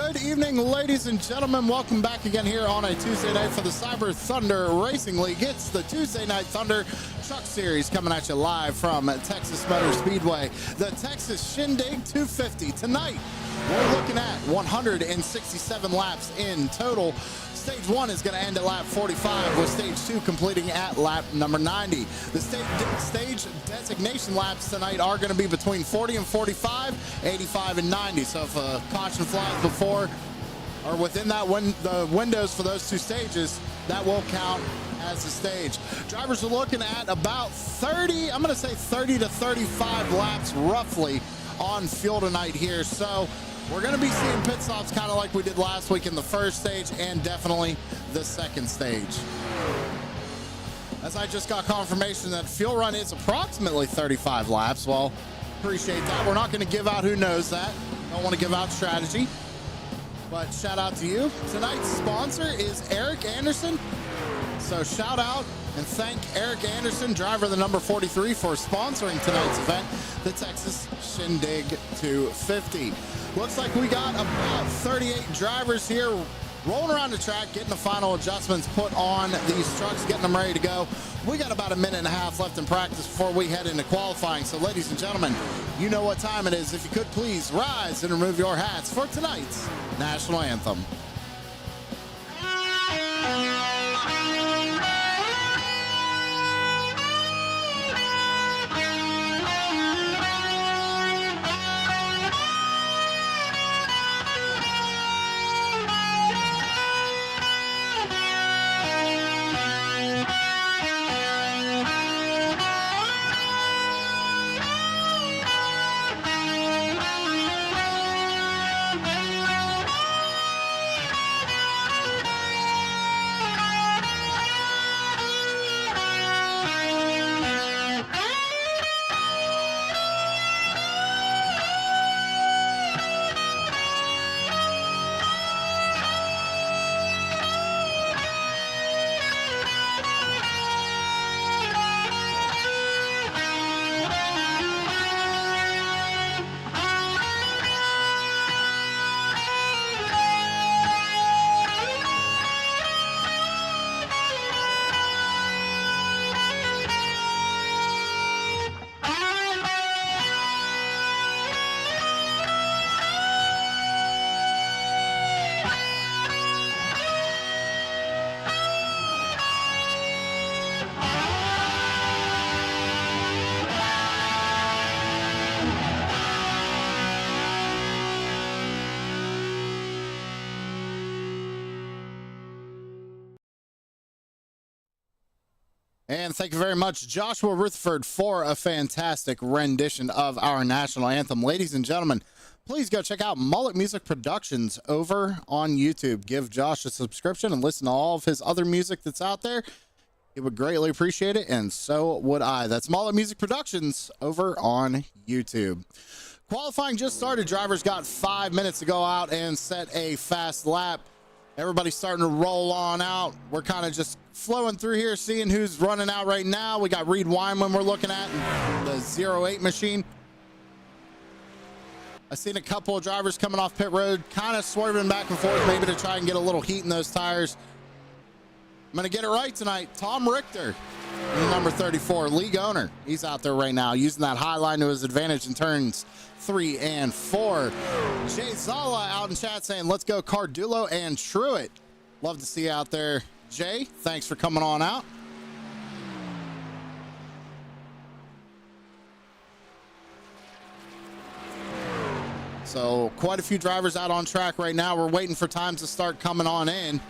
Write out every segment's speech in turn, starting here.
Good evening, ladies and gentlemen. Welcome back again here on a Tuesday night for the Cyber Thunder Racing League. It's the Tuesday Night Thunder Truck Series coming at you live from Texas Motor Speedway. The Texas Shindig 250. Tonight, we're looking at 167 laps in total. Stage 1 is going to end at lap 45, with Stage 2 completing at lap number 90. The stage designation laps tonight are going to be between 40 and 45, 85 and 90. So if a caution flies before or within that the windows for those two stages, that will count as a stage. Drivers are looking at about 30, I'm going to say 30 to 35 laps roughly on fuel tonight here. So we're going to be seeing pit stops kind of like we did last week in the first stage and definitely the second stage. As I just got confirmation that fuel run is approximately 35 laps. Well, appreciate that. We're not going to give out who knows that. Don't want to give out strategy. But shout out to you. Tonight's sponsor is Eric Anderson. So shout out and thank Eric Anderson, driver of the number 43, for sponsoring tonight's event, the Texas Shindig 250. Looks like we got about 38 drivers here rolling around the track, getting the final adjustments put on these trucks, getting them ready to go. We got about a minute and a half left in practice before we head into qualifying. So ladies and gentlemen, you know what time it is. If you could please rise and remove your hats for tonight's national anthem. And thank you very much, Joshua Rutherford, for a fantastic rendition of our national anthem. Ladies and gentlemen, please go check out Mullet Music Productions over on YouTube. Give Josh a subscription and listen to all of his other music that's out there. He would greatly appreciate it, and so would I. That's Mullet Music Productions over on YouTube. Qualifying just started. Drivers got 5 minutes to go out and set a fast lap. Everybody's starting to roll on out. We're kind of just flowing through here, seeing who's running out right now. We got Reed Wyman we're looking at, the 08 machine. I've seen a couple of drivers coming off pit road, kind of swerving back and forth, maybe to try and get a little heat in those tires. I'm going to get it right tonight. Tom Richter, number 34, league owner. He's out there right now using that high line to his advantage in turns 3 and 4. Jay Zala out in chat saying, let's go Cardulo and Truett. Love to see you out there, Jay. Thanks for coming on out. So quite a few drivers out on track right now. We're waiting for times to start coming on in.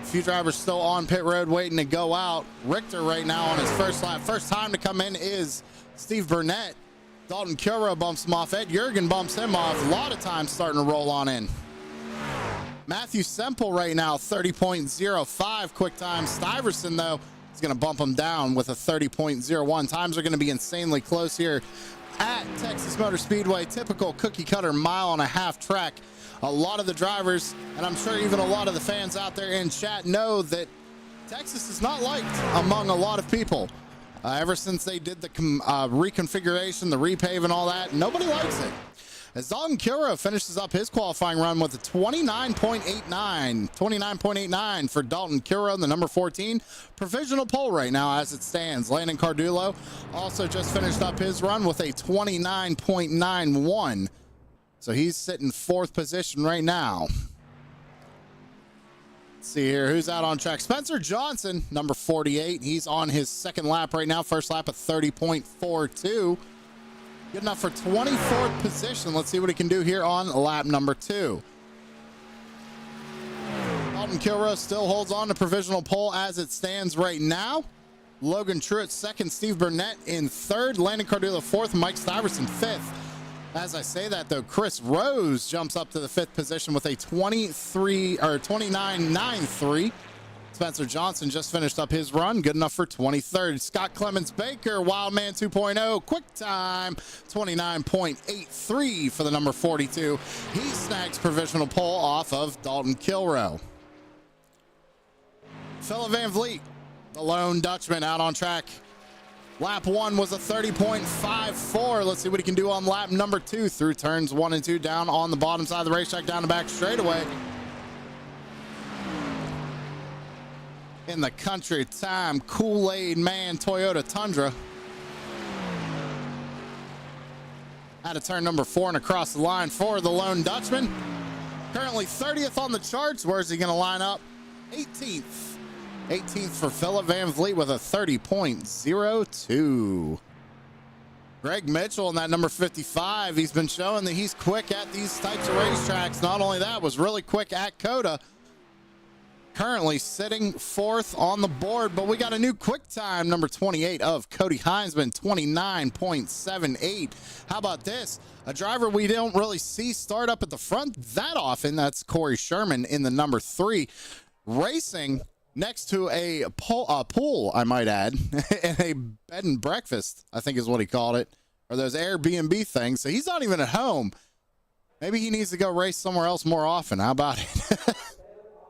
A few drivers still on pit road waiting to go out. Richter right now on his first lap. First time to come in is Steve Burnett. Dalton Curo bumps him off. Ed Jurgen bumps him off. A lot of time starting to roll on in. Matthew Semple right now, 30.05 quick time. Stiverson, though, is going to bump him down with a 30.01. Times are going to be insanely close here at Texas Motor Speedway. Typical cookie cutter mile-and-a-half track. A lot of the drivers, and I'm sure even a lot of the fans out there in chat, know that Texas is not liked among a lot of people. Ever since they did the reconfiguration, the repave and all that, nobody likes it. as Dalton Kilrow finishes up his qualifying run with a 29.89 for Dalton Kilrow, the number 14. Provisional pole right now as it stands. Landon Cardullo also just finished up his run with a 29.91. So he's sitting 4th position right now. Let's see here, who's out on track? Spencer Johnson, number 48. He's on his 2nd lap right now. First lap at 30.42. Good enough for 24th position. Let's see what he can do here on lap number 2. Dalton Kilrow still holds on to provisional pole as it stands right now. Logan Truitt 2nd, Steve Burnett in 3rd, Landon Cardullo 4th, Mike Stiverson 5th. As I say that, though, Chris Rose jumps up to the 5th position with a 29.93. Spencer Johnson just finished up his run, good enough for 23rd. Scott Clemens Baker, Wildman 2.0, quick time, 29.83 for the number 42. He snags provisional pole off of Dalton Kilrow. Philip Van Vliet, the lone Dutchman, out on track. Lap 1 was a 30.54. Let's see what he can do on lap number 2 through turns 1 and 2 down on the bottom side of the racetrack, down the back straightaway. In the Country Time Kool-Aid Man Toyota Tundra. Out of turn number 4 and across the line for the lone Dutchman. Currently 30th on the charts. Where's he going to line up? 18th. 18th for Philip Van Vliet with a 30.02. Greg Mitchell in that number 55. He's been showing that he's quick at these types of racetracks. Not only that, was really quick at COTA. Currently sitting 4th on the board, but we got a new quick time, number 28 of Cody Heinzman, 29.78. How about this? A driver we don't really see start up at the front that often. That's Corey Sherman in the number 3, racing next to a pool, I might add, and a bed and breakfast, I think is what he called it, or those Airbnb things. So he's not even at home. Maybe he needs to go race somewhere else more often. How about it?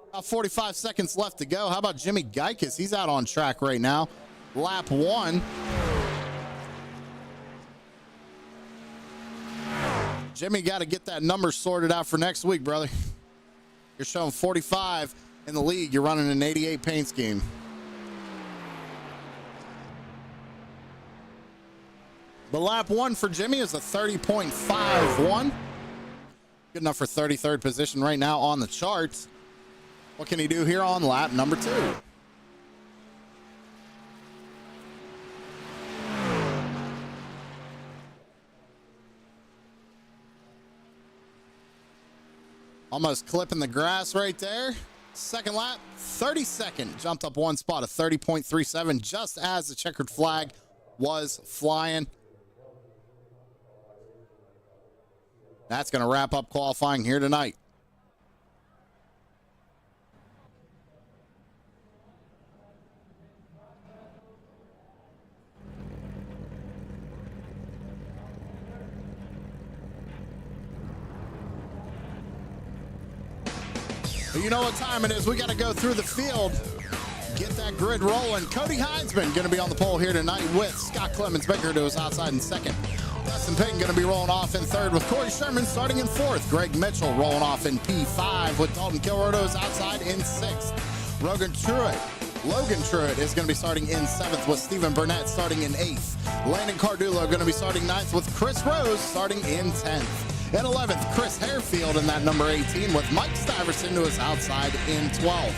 About 45 seconds left to go. How about Jimmy Geikus? He's out on track right now. Lap 1. Jimmy, got to get that number sorted out for next week, brother. You're showing 45 in the league. You're running an 88 paint scheme. But lap 1 for Jimmy is a 30.51. Good enough for 33rd position right now on the charts. What can he do here on lap number 2? Almost clipping the grass right there. 2nd lap, 32nd. Jumped up 1 spot, a 30.37, just as the checkered flag was flying. That's going to wrap up qualifying here tonight. You know what time it is. We got to go through the field, get that grid rolling. Cody Heinzman going to be on the pole here tonight with Scott Clemens Baker to his outside in 2nd. Dustin Payton going to be rolling off in 3rd with Corey Sherman starting in 4th. Greg Mitchell rolling off in P5 with Dalton Kilrow to his outside in 6th. Logan Truitt is going to be starting in 7th with Stephen Burnett starting in 8th. Landon Cardullo going to be starting 9th with Chris Rose starting in 10th. At 11th, Chris Harefield in that number 18 with Mike Stiverson to his outside in 12th.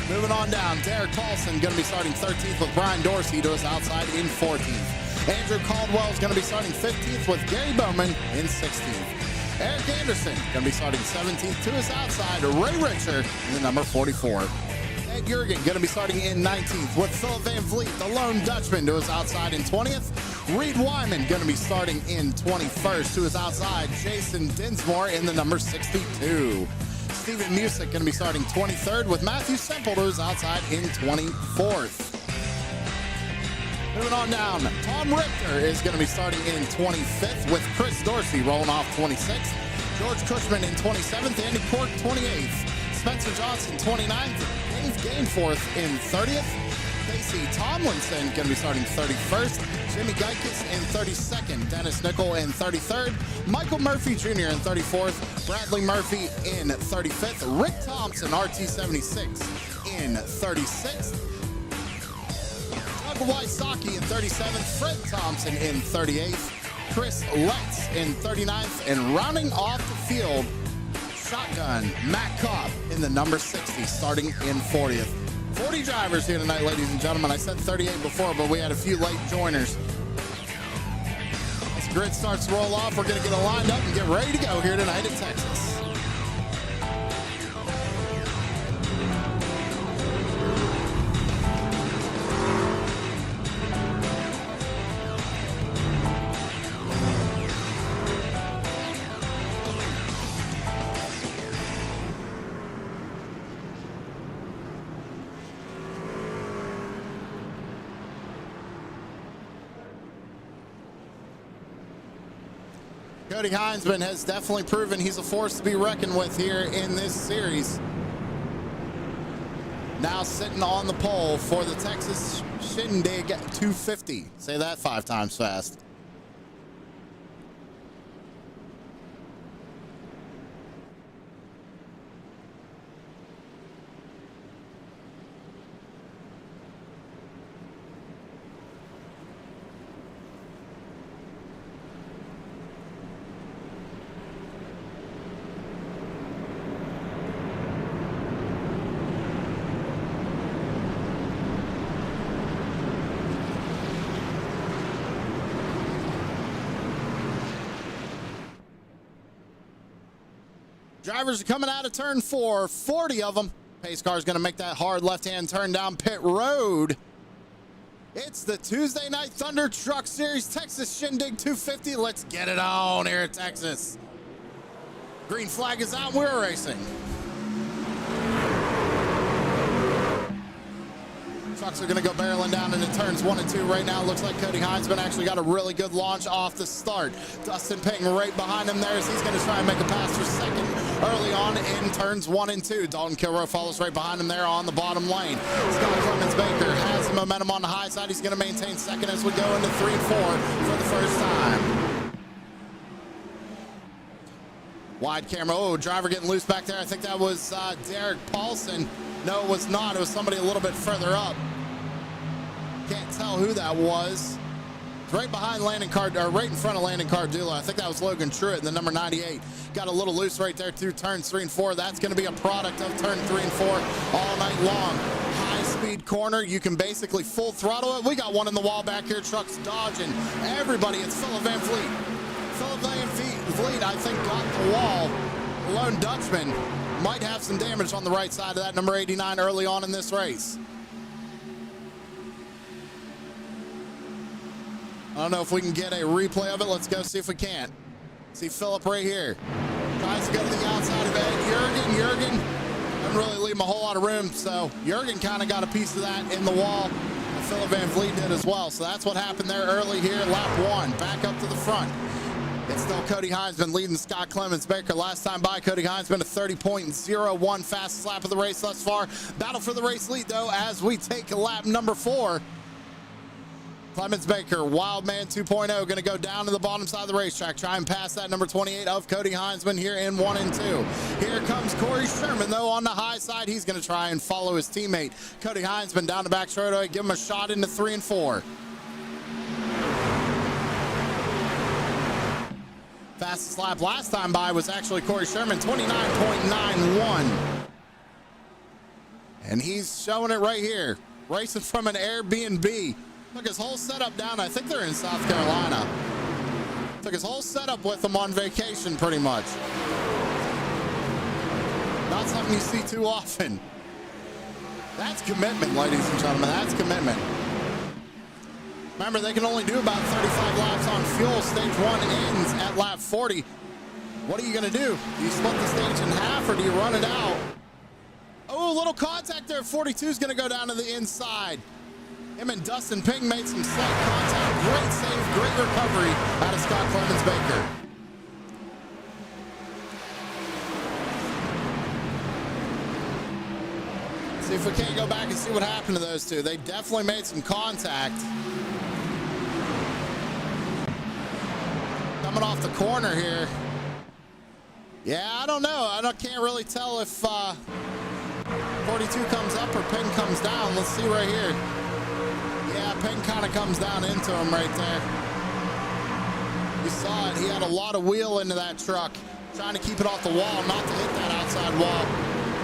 Moving on down, Derek Paulson going to be starting 13th with Brian Dorsey to his outside in 14th. Andrew Caldwell is going to be starting 15th with Gary Bowman in 16th. Eric Anderson going to be starting 17th to his outside. Ray Richard in the number 44. Ed Jurgen going to be starting in 19th with Philip Van Vliet, the lone Dutchman, to his outside in 20th. Reed Wyman going to be starting in 21st to his outside. Jason Dinsmore in the number 62. Steven Music going to be starting 23rd with Matthew Semple to his outside in 24th. Moving on down, Tom Richter is going to be starting in 25th with Chris Dorsey rolling off 26th. George Cushman in 27th, Andy Cork 28th. Spencer Johnson 29th, Dave Gainforth in 30th. Casey Tomlinson going to be starting 31st. Jimmy Geikus in 32nd, Dennis Nickel in 33rd, Michael Murphy Jr. in 34th, Bradley Murphy in 35th, Rick Thompson, RT76 in 36th, Doug Wysocki in 37th, Fred Thompson in 38th, Chris Letts in 39th, and rounding off the field, shotgun Matt Kopp in the number 60, starting in 40th. 40 drivers here tonight, ladies and gentlemen. I said 38 before, but we had a few late joiners. As the grid starts to roll off, we're going to get it lined up and get ready to go here tonight in Texas. Cody Heinzman has definitely proven he's a force to be reckoned with here in this series. Now sitting on the pole for the Texas Shindig 250. Say that 5 times fast. Drivers are coming out of turn 4, 40 of them. Pace car is going to make that hard left-hand turn down pit road. It's the Tuesday Night Thunder Truck Series Texas Shindig 250. Let's get it on here at Texas. Green flag is out. We're racing. Trucks are going to go barreling down into turns 1 and 2 right now. Looks like Cody Heinzman actually got a really good launch off the start. Dustin Payton right behind him there as he's going to try and make a pass for second early on in turns 1 and 2. Dalton Kilroy follows right behind him there on the bottom lane. Scott Clemens Baker has the momentum on the high side. He's going to maintain second as we go into 3 and 4 for the first time. Wide camera. Oh, driver getting loose back there. I think that was Derek Paulson. No, it was not. It was somebody a little bit further up. Can't tell who that was. It's right behind Landon or right in front of Landon Cardullo. I think that was Logan Truitt in the number 98. Got a little loose right there through turns 3 and 4. That's going to be a product of turn 3 and 4 all night long. High speed corner. You can basically full throttle it. We got one in the wall back here. Trucks dodging everybody. It's Philip Van Vliet. Philip Van Vliet, I think, got the wall. Lone Dutchman might have some damage on the right side of that number 89 early on in this race. I don't know if we can get a replay of it. Let's go see if we can. See Philip right here. Tries to go to the outside of Ed. Jurgen doesn't really leave him a whole lot of room, so Jurgen kind of got a piece of that in the wall. And Philip Van Vliet did as well. So that's what happened there early here. Lap 1, back up to the front. It's still Cody Heinzman leading Scott Clemens Baker. Last time by, Cody Heinzman a 30.01 fastest lap of the race thus far. Battle for the race lead, though, as we take lap number 4. Clemens Baker, Wildman 2.0, going to go down to the bottom side of the racetrack. Try and pass that number 28 of Cody Heinzman here in 1 and 2. Here comes Corey Sherman, though, on the high side. He's going to try and follow his teammate, Cody Heinzman, down the back straightaway. Give him a shot into 3 and 4. Fastest lap last time by was actually Corey Sherman, 29.91. And he's showing it right here. Racing from an Airbnb. Took his whole setup down. I think they're in South Carolina. Took his whole setup with him on vacation, pretty much. Not something you see too often. That's commitment, ladies and gentlemen. That's commitment. Remember, they can only do about 35 laps on fuel. Stage 1 ends at lap 40. What are you going to do? Do you split the stage in half or do you run it out? Oh, little contact there. 42 is going to go down to the inside. Him and Dustin Ping made some slight contact. Great save, great recovery out of Scott Clemens Baker. See if we can't go back and see what happened to those two. They definitely made some contact. coming off the corner here. Yeah, I don't know. Can't really tell if 42 comes up or Ping comes down. Let's see right here. Yeah, Ping kind of comes down into him right there. You saw it. He had a lot of wheel into that truck, trying to keep it off the wall, not to hit that outside wall.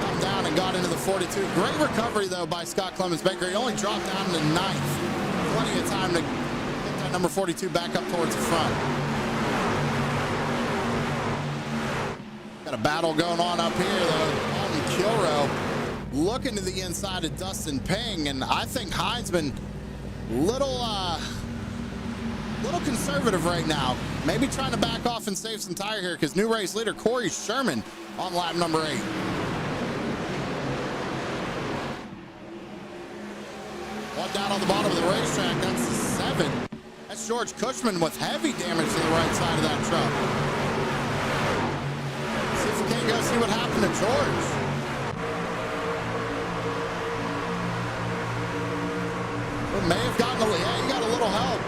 Come down and got into the 42. Great recovery, though, by Scott Clemens Baker. He only dropped down to ninth. Plenty of time to get that number 42 back up towards the front. Got a battle going on up here, though. Dalton Kilrow looking to the inside of Dustin Ping, and I think Heinzman little conservative right now. Maybe trying to back off and save some tire here, because new race leader Corey Sherman on lap number 8. One down on the bottom of the racetrack. That's 7. That's George Cushman with heavy damage to the right side of that truck. See if we can't go see what happened to George. Well, may have gotten yeah, he got a little help.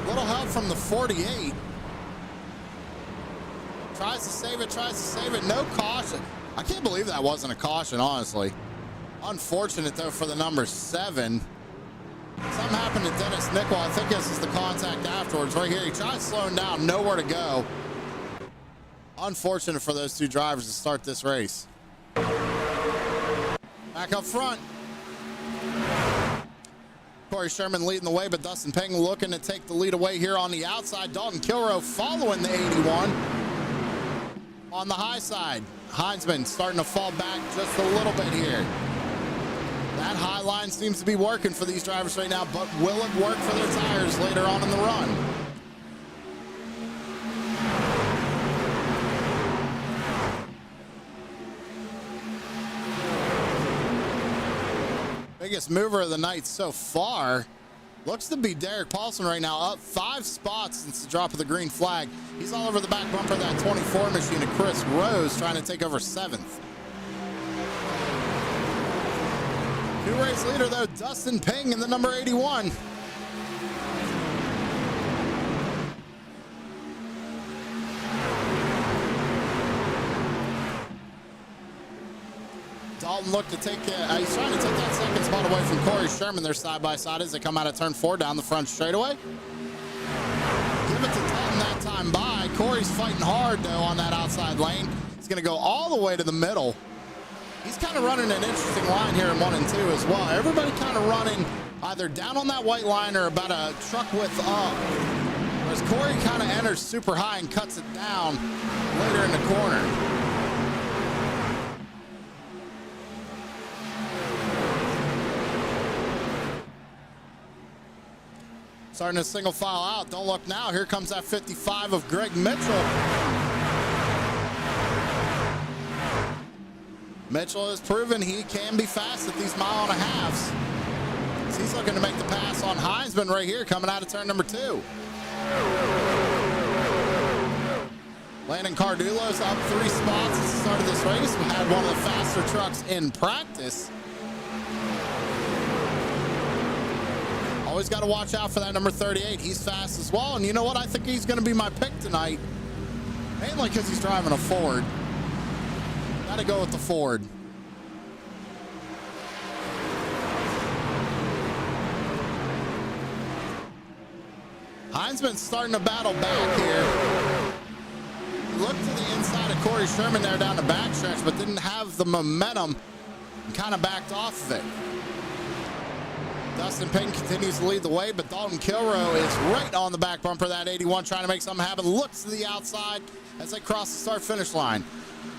Little help from the 48. Tries to save it, no caution. I can't believe that wasn't a caution, honestly. Unfortunate, though, for the number 7. Something happened to Dennis Nickel. I think this is the contact afterwards. Right here, he tried slowing down, nowhere to go. Unfortunate for those two drivers to start this race. Back up front. Corey Sherman leading the way, but Dustin Ping looking to take the lead away here on the outside. Dalton Kilrow following the 81 on the high side. Heinzman starting to fall back just a little bit here. That high line seems to be working for these drivers right now, but will it work for their tires later on in the run? Biggest mover of the night so far looks to be Derek Paulson right now, up 5 spots since the drop of the green flag. He's all over the back bumper of that 24 machine of Chris Rose, trying to take over 7th. New race leader, though, Dustin Ping in the number 81. Dalton looked to take he's trying to take that second spot away from Corey Sherman. They're side by side as they come out of turn 4 down the front straightaway. Give it to Dalton that time by. Corey's fighting hard, though, on that outside lane. He's going to go all the way to the middle. He's kind of running an interesting line here in 1 and 2 as well. Everybody kind of running either down on that white line or about a truck width up. Whereas Corey kind of enters super high and cuts it down later in the corner. Starting a single file out. Don't look now. Here comes that 55 of Greg Mitchell. Mitchell has proven he can be fast at these mile-and-a-halves. He's looking to make the pass on Heinzman right here, coming out of turn number 2. Landon Cardulo's up 3 spots since the start of this race. We had one of the faster trucks in practice. Always got to watch out for that number 38. He's fast as well. And you know what? I think he's going to be my pick tonight. Mainly because he's driving a Ford. Got to go with the Ford. Heinzman's starting to battle back here. He looked to the inside of Corey Sherman there down the backstretch, but didn't have the momentum and kind of backed off of it. Dustin Ping continues to lead the way, but Dalton Kilrow is right on the back bumper of that 81, trying to make something happen. Looks to the outside as they cross the start-finish line.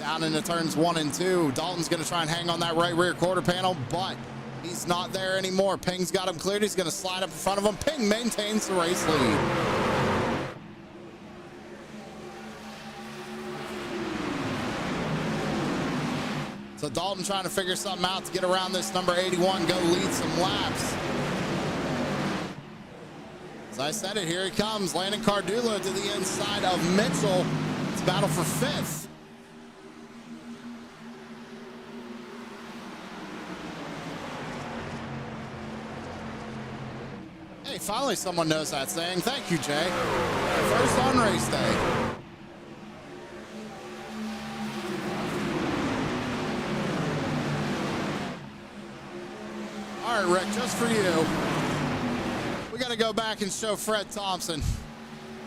Down into turns 1 and 2. Dalton's going to try and hang on that right rear quarter panel, but he's not there anymore. Ping's got him cleared. He's going to slide up in front of him. Ping maintains the race lead. So Dalton trying to figure something out to get around this number 81, go lead some laps. As I said it, here he comes. Landon Cardulo to the inside of Mitchell. It's a battle for 5th. Hey, finally someone knows that saying. Thank you, Jay. First on race day. All right, Rick, just for you, we got to go back and show Fred Thompson.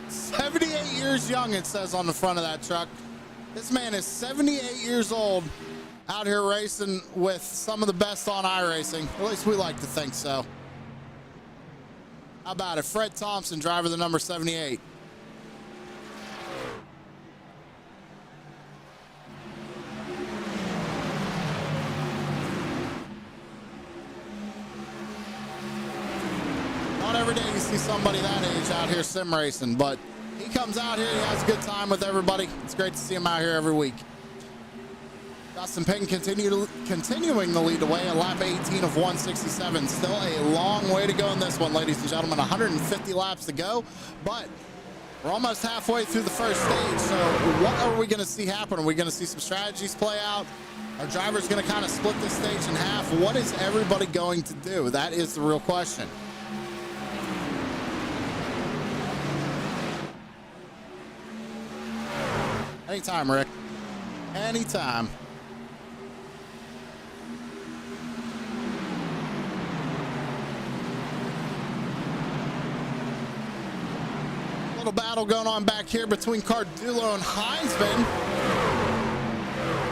78 years young, it says on the front of that truck. This man is 78 years old, out here racing with some of the best on iRacing. At least we like to think so. How about it? Fred Thompson, driver the number 78. Not every day you see somebody that age out here sim racing, but he comes out here, he has a good time with everybody. It's great to see him out here every week. Dustin Payton continuing the lead away at lap 18 of 167. Still a long way to go in this one, ladies and gentlemen. 150 laps to go, but we're almost halfway through the first stage. So what are we going to see happen? Are we going to see some strategies play out? Our driver's going to kind of split this stage in half. What is everybody going to do? That is the real question. Anytime, Rick. Anytime. Little battle going on back here between Cardulo and Heinzman.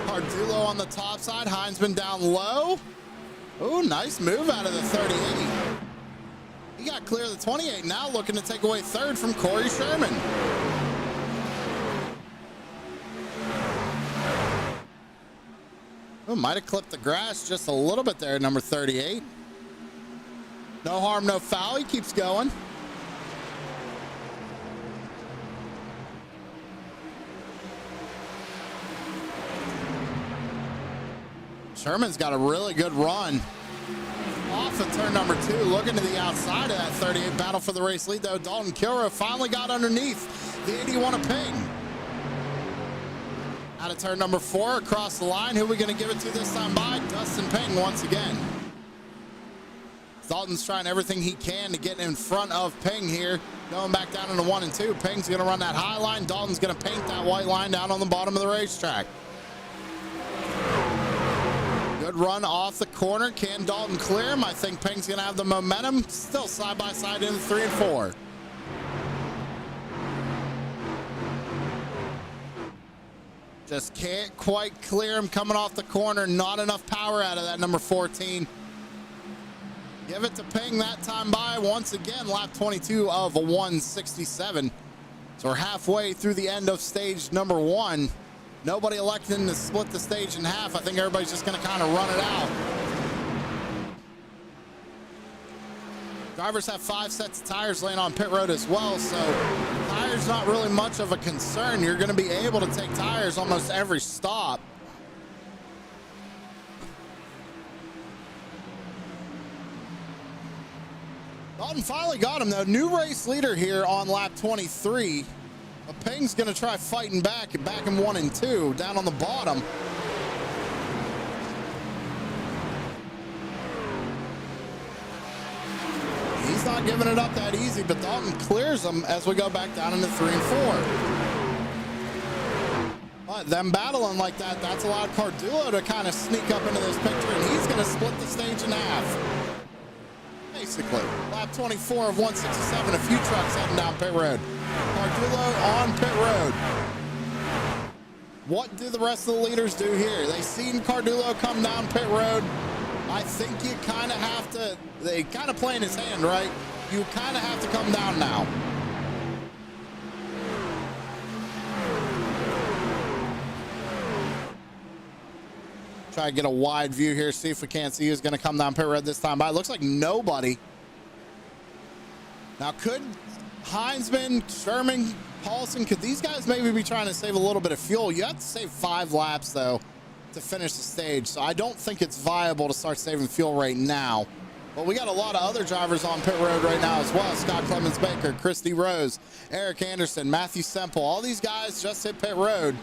Cardulo on the top side, Heinzman down low. Oh, nice move out of the 38. He got clear of the 28, now looking to take away third from Corey Sherman. Oh, might have clipped the grass just a little bit there, number 38. No harm, no foul. He keeps going. Sherman's got a really good run. Off of turn number 2, looking to the outside of that 38. Battle for the race lead, though. Dalton Kilrow finally got underneath the 81 of Ping. Out of turn number 4, across the line. Who are we going to give it to this time by? Dustin Payton once again. Dalton's trying everything he can to get in front of Ping here. Going back down into 1 and 2. Ping's going to run that high line. Dalton's going to paint that white line down on the bottom of the racetrack. Good run off the corner. Can Dalton clear him? I think Ping's going to have the momentum. Still side by side in 3 and 4. Just can't quite clear him coming off the corner. Not enough power out of that number 14. Give it to Ping that time by once again. Lap 22 of 167. So we're halfway through the end of stage number 1. Nobody electing to split the stage in half. I think everybody's just going to kind of run it out. Drivers have 5 sets of tires laying on pit road as well, so tires not really much of a concern. You're going to be able to take tires almost every stop. Dalton finally got him, though. New race leader here on lap 23. But Ping's going to try fighting back in 1 and 2, down on the bottom. He's not giving it up that easy, but Dalton clears them as we go back down into 3 and 4. But them battling like that, that's allowed Cardulo to kind of sneak up into this picture, and he's going to split the stage in half. Basically, lap 24 of 167, a few trucks heading down pit road. Cardulo on pit road. What do the rest of the leaders do here? They seen Cardulo come down pit road. I think you kind of have to, they kind of play in his hand, right? You kind of have to come down now. Try to get a wide view here, see if we can't see who's going to come down pit road this time by. It looks like nobody. Now, could Heinzman, Sherman, Paulson, could these guys maybe be trying to save a little bit of fuel? You have to save 5 laps, though, to finish the stage, so I don't think it's viable to start saving fuel right now. But we got a lot of other drivers on pit road right now as well. Scott Clemens Baker, Christy Rose, Eric Anderson, Matthew Semple. All these guys just hit pit road.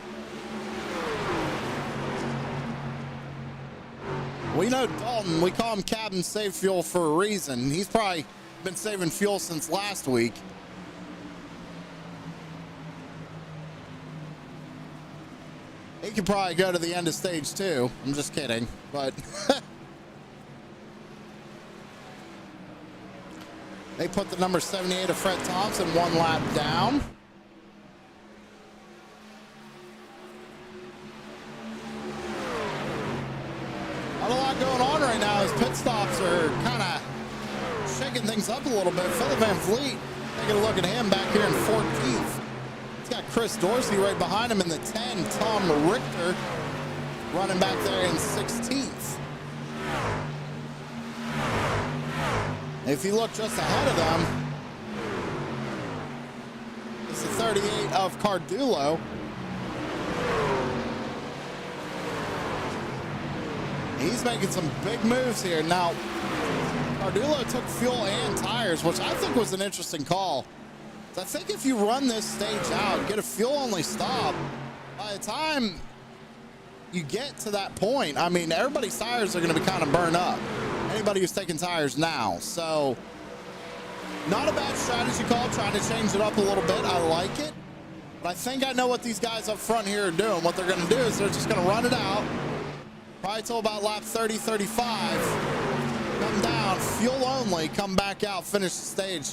We know Dalton, we call him Captain Save Fuel for a reason. He's probably been saving fuel since last week. He could probably go to the end of stage 2. I'm just kidding, but they put the number 78 of Fred Thompson 1 lap down. Not a lot going on right now as pit stops are kind of shaking things up a little bit. Philip Van Vliet, taking a look at him back here in 14th. He's got Chris Dorsey right behind him in the 10. Tom Richter running back there in 16th. If you look just ahead of them, it's the 38 of Cardulo. He's making some big moves here. Now, Cardulo took fuel and tires, which I think was an interesting call. I think if you run this stage out, get a fuel-only stop, by the time you get to that point, I mean, everybody's tires are going to be kind of burned up. Anybody who's taking tires now. So, not a bad strategy call, trying to change it up a little bit. I like it. But I think I know what these guys up front here are doing. What they're going to do is they're just going to run it out, probably till about lap 30, 35. Come down, fuel only, come back out, finish the stage.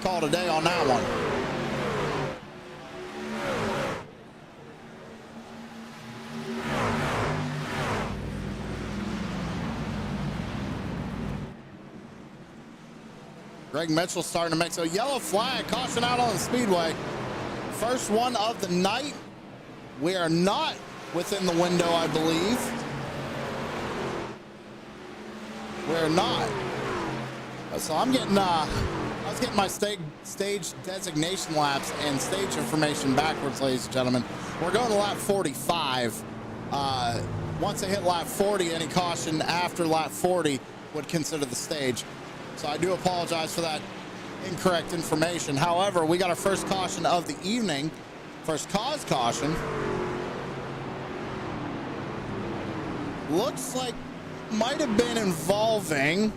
Call it a day on that one. Greg Mitchell starting to make so yellow flag, caution out on the speedway. First one of the night. We are not within the window, I believe. We're not. So I'm getting I was getting my stage designation laps and stage information backwards, ladies and gentlemen. We're going to lap 45. Once I hit lap 40, any caution after lap 40 would consider the stage. So I do apologize for that incorrect information. However, we got our first caution of the evening, first cause caution. Looks like might have been involving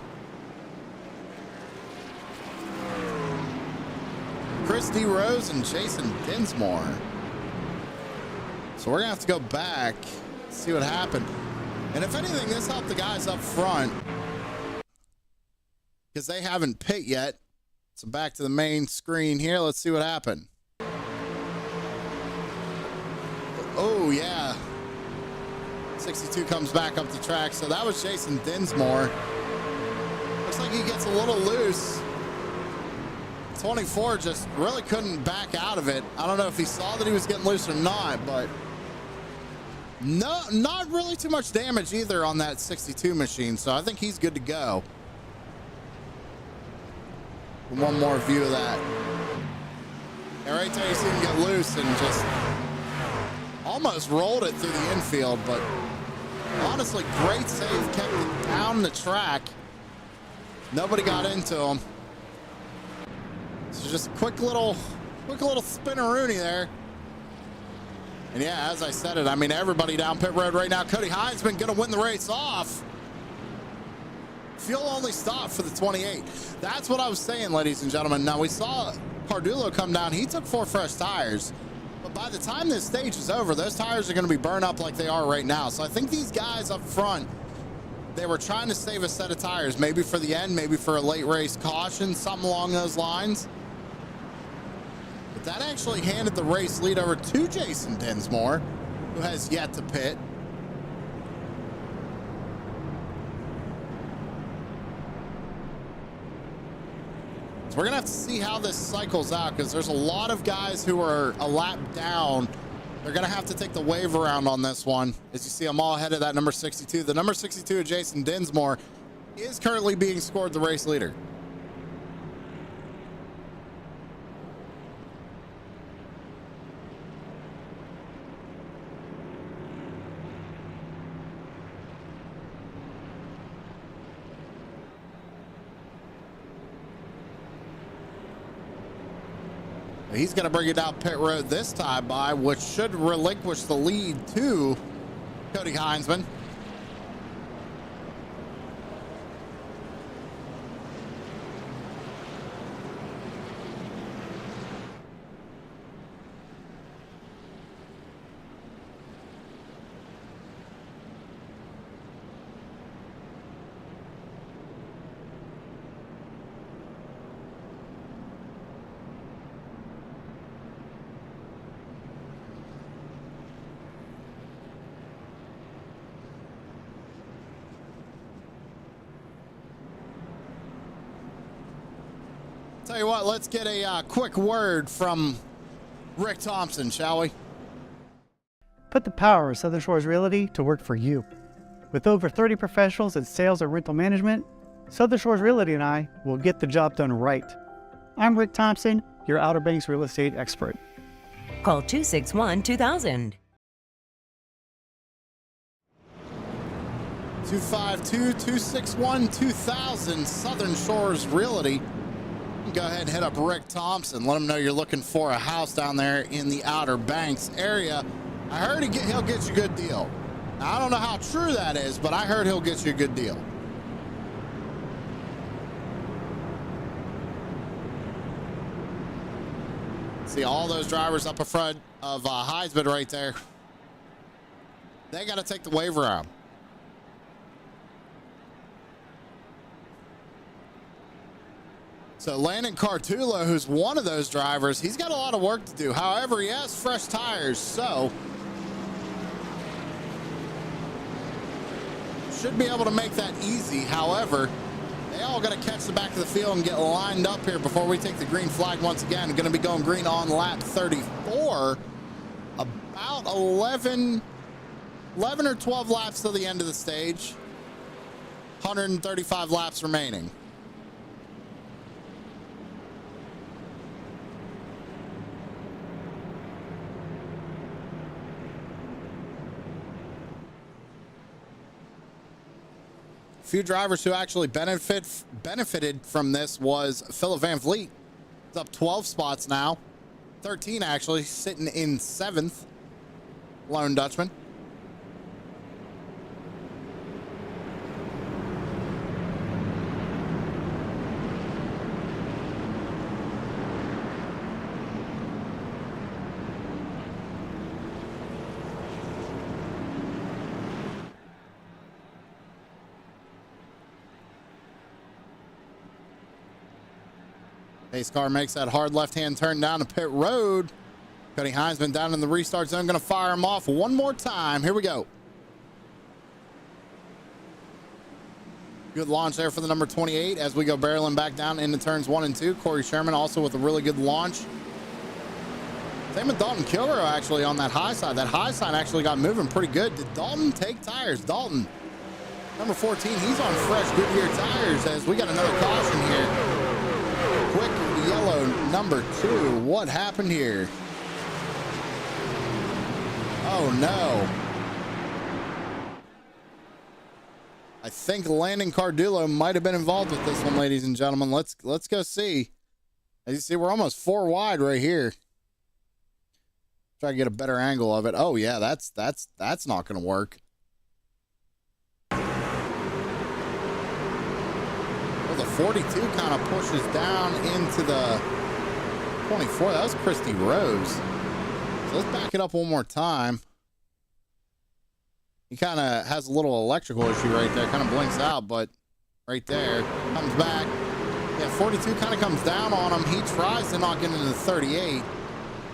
Chris D. Rose and Jason Dinsmore. So we're gonna have to go back, see what happened. And if anything, this helped the guys up front because they haven't pit yet. So back to the main screen here. Let's see what happened. Oh yeah. 62 comes back up the track. So that was Jason Dinsmore. Looks like he gets a little loose. 24 just really couldn't back out of it. I don't know if he saw that he was getting loose or not, but no, not really too much damage either on that 62 machine. So I think he's good to go. One more view of that. And right there you see him get loose and just almost rolled it through the infield, but honestly, great save, kept it down the track. Nobody got into him. So just a quick little spinneroonie there. And yeah, as I said it, I mean, everybody down pit road right now. Cody Heinzman gonna win the race off. Fuel only stop for the 28. That's what I was saying, ladies and gentlemen. Now we saw Cardulo come down. He took 4 fresh tires. But by the time this stage is over, those tires are going to be burned up like they are right now. So I think these guys up front, they were trying to save a set of tires, maybe for the end, maybe for a late race caution, something along those lines. But that actually handed the race lead over to Jason Dinsmore, who has yet to pit. So we're going to have to see how this cycles out because there's a lot of guys who are a lap down. They're going to have to take the wave around on this one. As you see, I'm all ahead of that number 62. The number 62 of Jason Dinsmore is currently being scored the race leader. He's going to bring it down pit road this time by, which should relinquish the lead to Cody Heinzman. Tell you what, let's get a quick word from Rick Thompson, shall we? Put the power of Southern Shores Realty to work for you. With over 30 professionals in sales and rental management, Southern Shores Realty and I will get the job done right. I'm Rick Thompson, your Outer Banks real estate expert. Call 261-2000. 252-261-2000, Southern Shores Realty. Go ahead and hit up Rick Thompson. Let him know you're looking for a house down there in the Outer Banks area. I heard he'll get you a good deal. Now, I don't know how true that is, but I heard he'll get you a good deal. See all those drivers up in front of Heisman right there. They got to take the waiver out. So Landon Cartullo, who's one of those drivers, he's got a lot of work to do. However, he has fresh tires, so should be able to make that easy. However, they all got to catch the back of the field and get lined up here before we take the green flag once again. Going to be going green on lap 34. About 11 or 12 laps to the end of the stage. 135 laps remaining. Few drivers who actually benefited from this was Philip Van Vliet. It's up 12 spots now. 13 actually, sitting in 7th. Lone Dutchman. Pace car makes that hard left-hand turn down to pit road. Cody Heisman down in the restart zone, going to fire him off one more time. Here we go. Good launch there for the number 28 as we go barreling back down into turns 1 and 2. Corey Sherman also with a really good launch. Same with Dalton Kilrow actually on that high side. That high side actually got moving pretty good. Did Dalton take tires? Dalton, number 14, he's on fresh Goodyear tires as we got another caution here. Quick yellow number 2. What happened here? Oh no. I think Landon Cardullo might have been involved with this one, ladies and gentlemen. Let's go see. As you see, we're almost 4 wide right here. Try to get a better angle of it. Oh yeah, that's not going to work. The 42 kind of pushes down into the 24. That was Christy Rose. So let's back it up one more time. He kind of has a little electrical issue right there. Kind of blinks out, but right there. Comes back. Yeah, 42 kind of comes down on him. He tries to knock into the 38.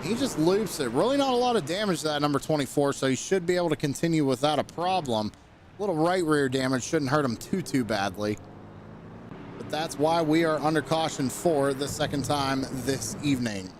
He just loops it. Really not a lot of damage to that number 24, so he should be able to continue without a problem. A little right rear damage shouldn't hurt him too badly. But that's why we are under caution for the second time this evening.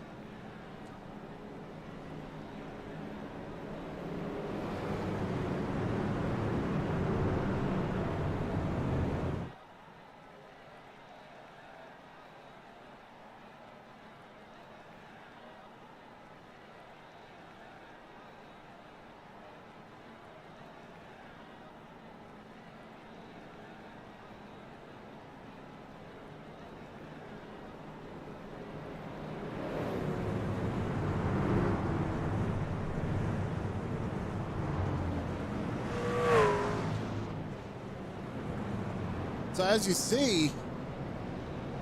So as you see,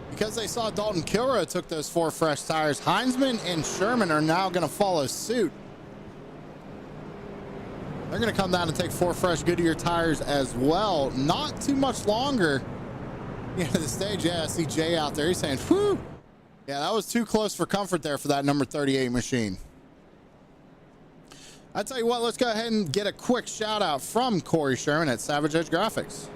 because they saw Dalton Kilrow took those 4 fresh tires, Heisman and Sherman are now going to follow suit. They're going to come down and take 4 fresh Goodyear tires as well. Not too much longer into the stage. Yeah, I see Jay out there. He's saying, whew. Yeah, that was too close for comfort there for that number 38 machine. I tell you what, let's go ahead and get a quick shout out from Corey Sherman at Savage Edge Graphics.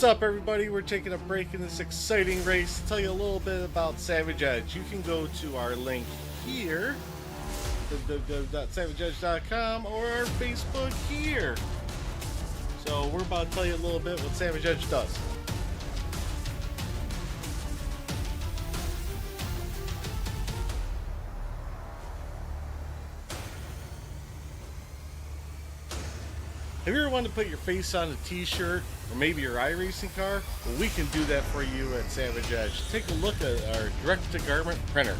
up, everybody? We're taking a break in this exciting race to tell you a little bit about Savage Edge. You can go to our link here, www.savageedge.com, or our Facebook here. So we're about to tell you a little bit what Savage Edge does. Have you ever wanted to put your face on a t-shirt or maybe your iRacing car? Well, we can do that for you at Savage Edge. Take a look at our direct-to-garment printer.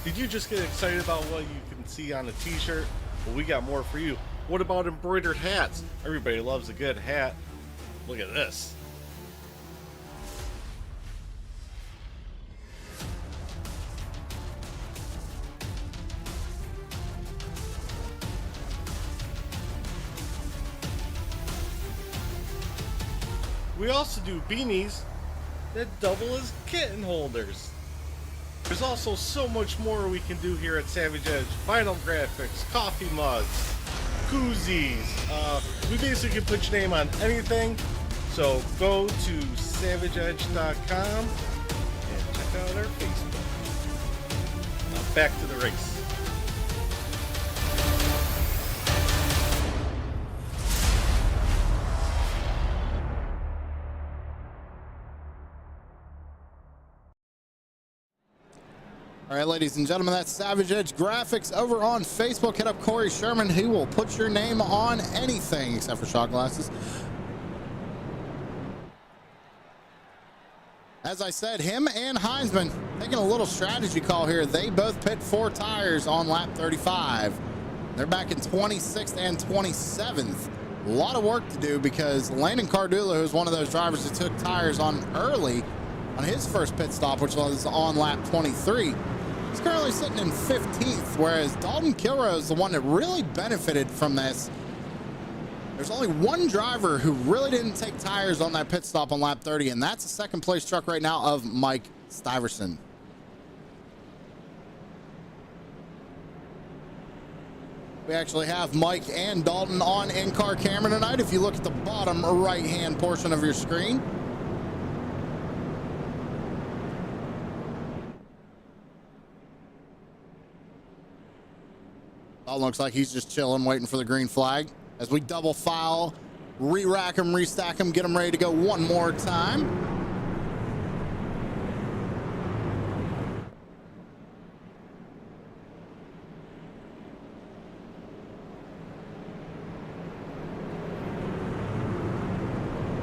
Did you just get excited about what you can see on a t-shirt? Well, we got more for you. What about embroidered hats? Everybody loves a good hat. Look at this. We also do beanies that double as kitten holders. There's also so much more we can do here at Savage Edge. Vinyl graphics, coffee mugs, koozies. We basically can put your name on anything. So go to savageedge.com and check out our Facebook. Now back to the race. All right, ladies and gentlemen, that's Savage Edge Graphics over on Facebook. Hit up Corey Sherman. He will put your name on anything except for shot glasses. As I said, him and Heinzman taking a little strategy call here. They both pit 4 tires on lap 35. They're back in 26th and 27th. A lot of work to do because Landon Cardullo, who's one of those drivers that took tires on early on his first pit stop, which was on lap 23, he's currently sitting in 15th, whereas Dalton Kilroe is the one that really benefited from this. There's only one driver who really didn't take tires on that pit stop on lap 30, and that's the second place truck right now of Mike Stiverson. We actually have Mike and Dalton on in-car camera tonight. If you look at the bottom right-hand portion of your screen, looks like he's just chilling, waiting for the green flag as we double file, re-rack him, restack him, get him ready to go one more time.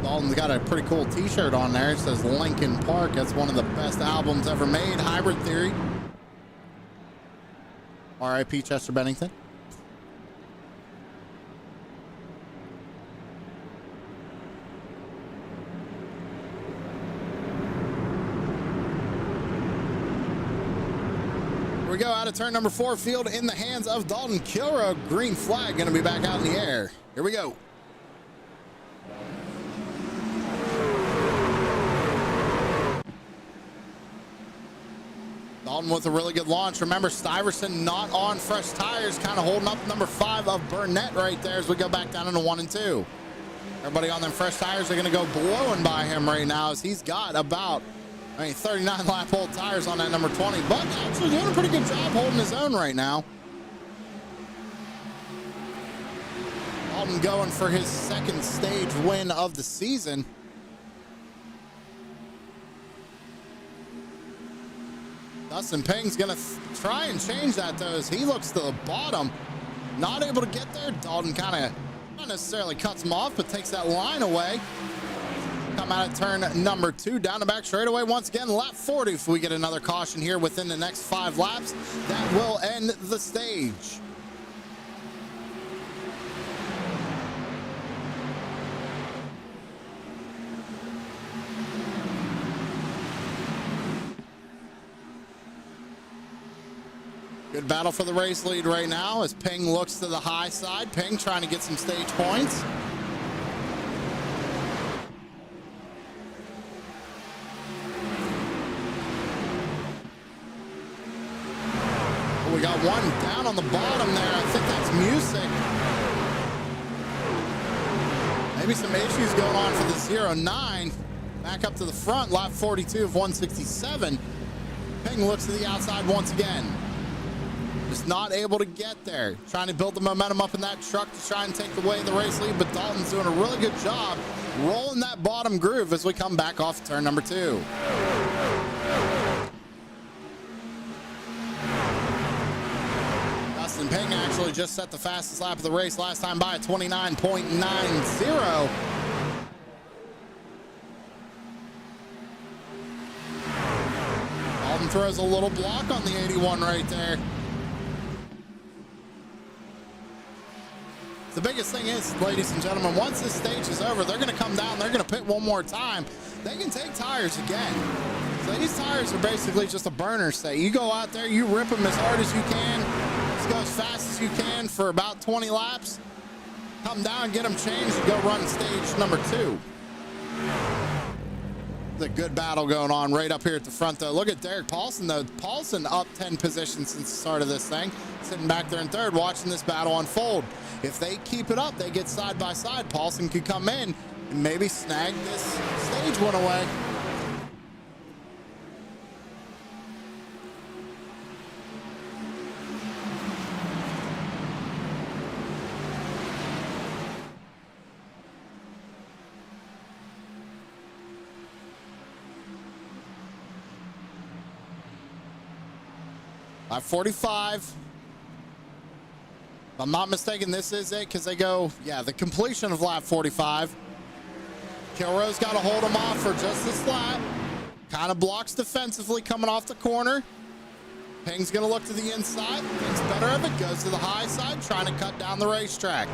Dalton's got a pretty cool t-shirt on there. It says Linkin Park. That's one of the best albums ever made, Hybrid Theory. R.I.P. Chester Bennington. Here we go, out of turn number 4, field in the hands of Dalton Kilroe. Green flag going to be back out in the air. Here we go. Dalton with a really good launch. Remember, Stiverson not on fresh tires, kind of holding up number 5 of Burnett right there as we go back down into 1 and 2. Everybody on them fresh tires are going to go blowing by him right now as he's got about 39 lap old tires on that number 20, but actually doing a pretty good job holding his own right now. Dalton going for his second stage win of the season. Dustin Peng's going to try and change that, though, as he looks to the bottom. Not able to get there. Dalton kind of not necessarily cuts him off, but takes that line away. Come out of turn number 2, down the back straightaway once again. Lap 40, if we get another caution here within the next 5 laps, that will end the stage. Good battle for the race lead right now as Peng looks to the high side. Peng trying to get some stage points. We got one down on the bottom there. I think that's Music. Maybe some issues going on for the 09. Back up to the front, lap 42 of 167. Ping looks to the outside once again. Just not able to get there. Trying to build the momentum up in that truck to try and take away the race lead, but Dalton's doing a really good job rolling that bottom groove as we come back off turn number 2. Dustin Ping actually just set the fastest lap of the race last time by a 29.90. Dalton throws a little block on the 81 right there. The biggest thing is, ladies and gentlemen, once this stage is over, they're going to come down, they're going to pit one more time. They can take tires again. So these tires are basically just a burner state. You go out there, you rip them as hard as you can, just go as fast as you can for about 20 laps, come down, get them changed, and go run stage number 2. The good battle going on right up here at the front, though. Look at Derek Paulson, though. Paulson up 10 positions since the start of this thing, sitting back there in third, watching this battle unfold. If they keep it up, they get side by side. Paulson could come in and maybe snag this stage one away. Lap 45. If I'm not mistaken, this is it because they go, yeah, the completion of lap 45. Kilroe's got to hold him off for just this lap. Kind of blocks defensively coming off the corner. Ping's going to look to the inside. Thinks better of it. Goes to the high side, trying to cut down the racetrack.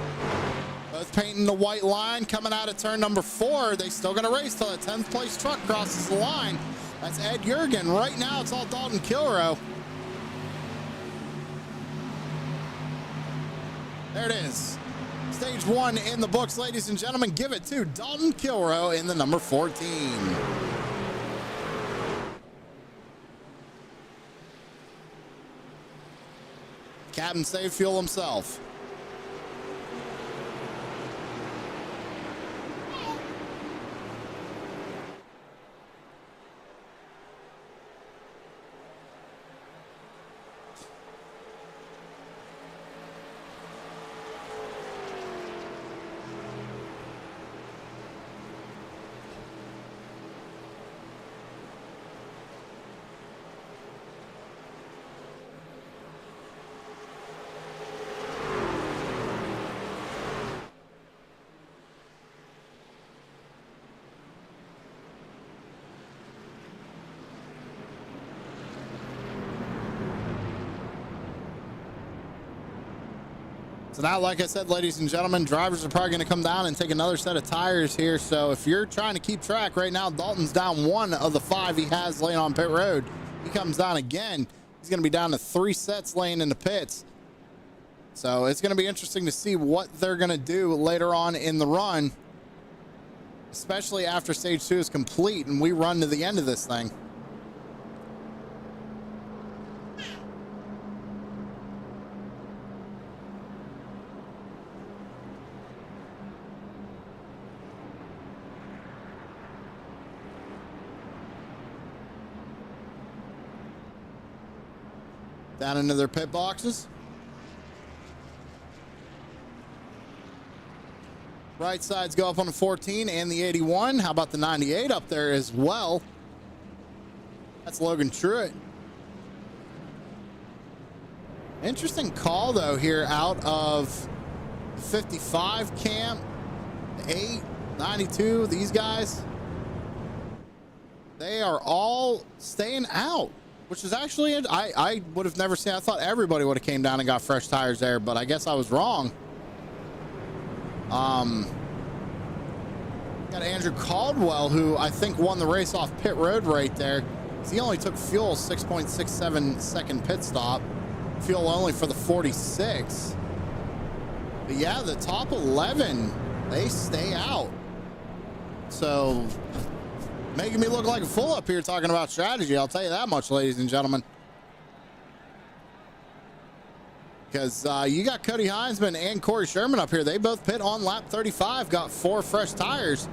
Both painting the white line coming out of turn number 4. They still going to race till that 10th place truck crosses the line. That's Ed Jurgen. Right now, it's all Dalton Kilroe. There it is. Stage 1 in the books, ladies and gentlemen. Give it to Dalton Kilroe in the number 14. Captain Save Fuel himself. So now, like I said, ladies and gentlemen, drivers are probably going to come down and take another set of tires here. So if you're trying to keep track right now, Dalton's down 1 of the 5 he has laying on pit road. He comes down again. He's going to be down to 3 sets laying in the pits. So it's going to be interesting to see what they're going to do later on in the run, especially after stage 2 is complete and we run to the end of this thing. Down into their pit boxes. Right sides go up on the 14 and the 81. How about the 98 up there as well? That's Logan Truitt. Interesting call, though, here out of the 55 camp, the 8, 92, these guys. They are all staying out, which is actually, I would have never seen. I thought everybody would have came down and got fresh tires there, but I guess I was wrong. Got Andrew Caldwell, who I think won the race off pit road right there. He only took fuel 6.67 second pit stop. Fuel only for the 46. But yeah, the top 11, they stay out. So making me look like a fool up here talking about strategy. I'll tell you that much, ladies and gentlemen. because you got Cody Heisman and Corey Sherman up here. They both pit on lap 35, got 4 fresh tires.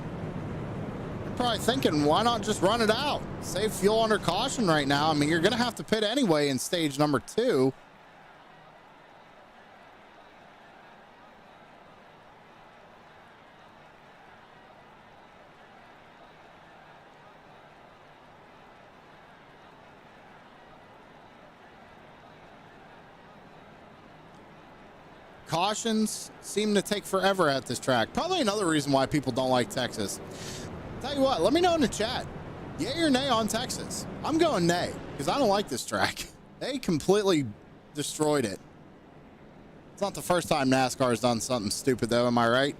They're probably thinking, why not just run it out? Save fuel under caution right now. I mean, you're going to have to pit anyway in stage number 2. Cautions seem to take forever at this track. Probably another reason why people don't like Texas. Tell you what, let me know in the chat. Yay or nay on Texas? I'm going nay because I don't like this track. They completely destroyed it. It's not the first time NASCAR's done something stupid though, am I right?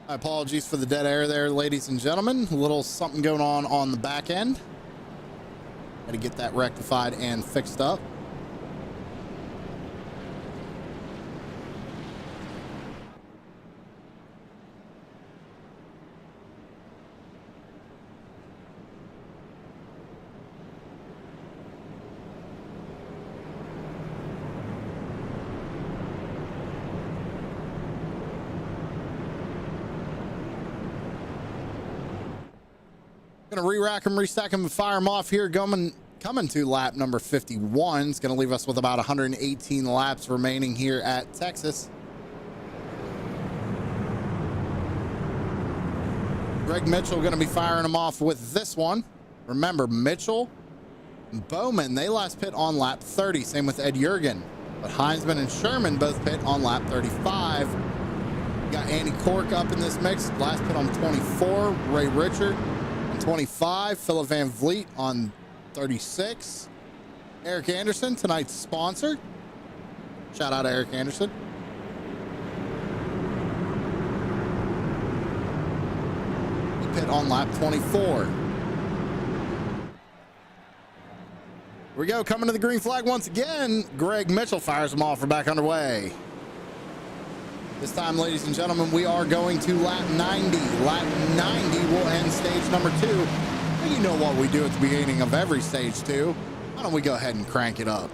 My apologies for the dead air there, ladies and gentlemen. A little something going on the back end. Got to get that rectified and fixed up. Gonna re-rack them, restack them, and fire them off here. Coming to lap number 51. It's gonna leave us with about 118 laps remaining here at Texas. Greg Mitchell gonna be firing them off with this one. Remember, Mitchell and Bowman, they last pit on lap 30. Same with Ed Jurgen. But Heisman and Sherman both pit on lap 35. Got Andy Cork up in this mix. Last pit on 24. Ray Richard 25, Philip Van Vliet on 36. Eric Anderson, tonight's sponsor. Shout out to Eric Anderson. He pit on lap 24. Here we go, coming to the green flag once again. Greg Mitchell fires them off. We're back underway. This time, ladies and gentlemen, we are going to lap 90. Lap 90 will end stage number 2. And you know what we do at the beginning of every stage 2. Why don't we go ahead and crank it up?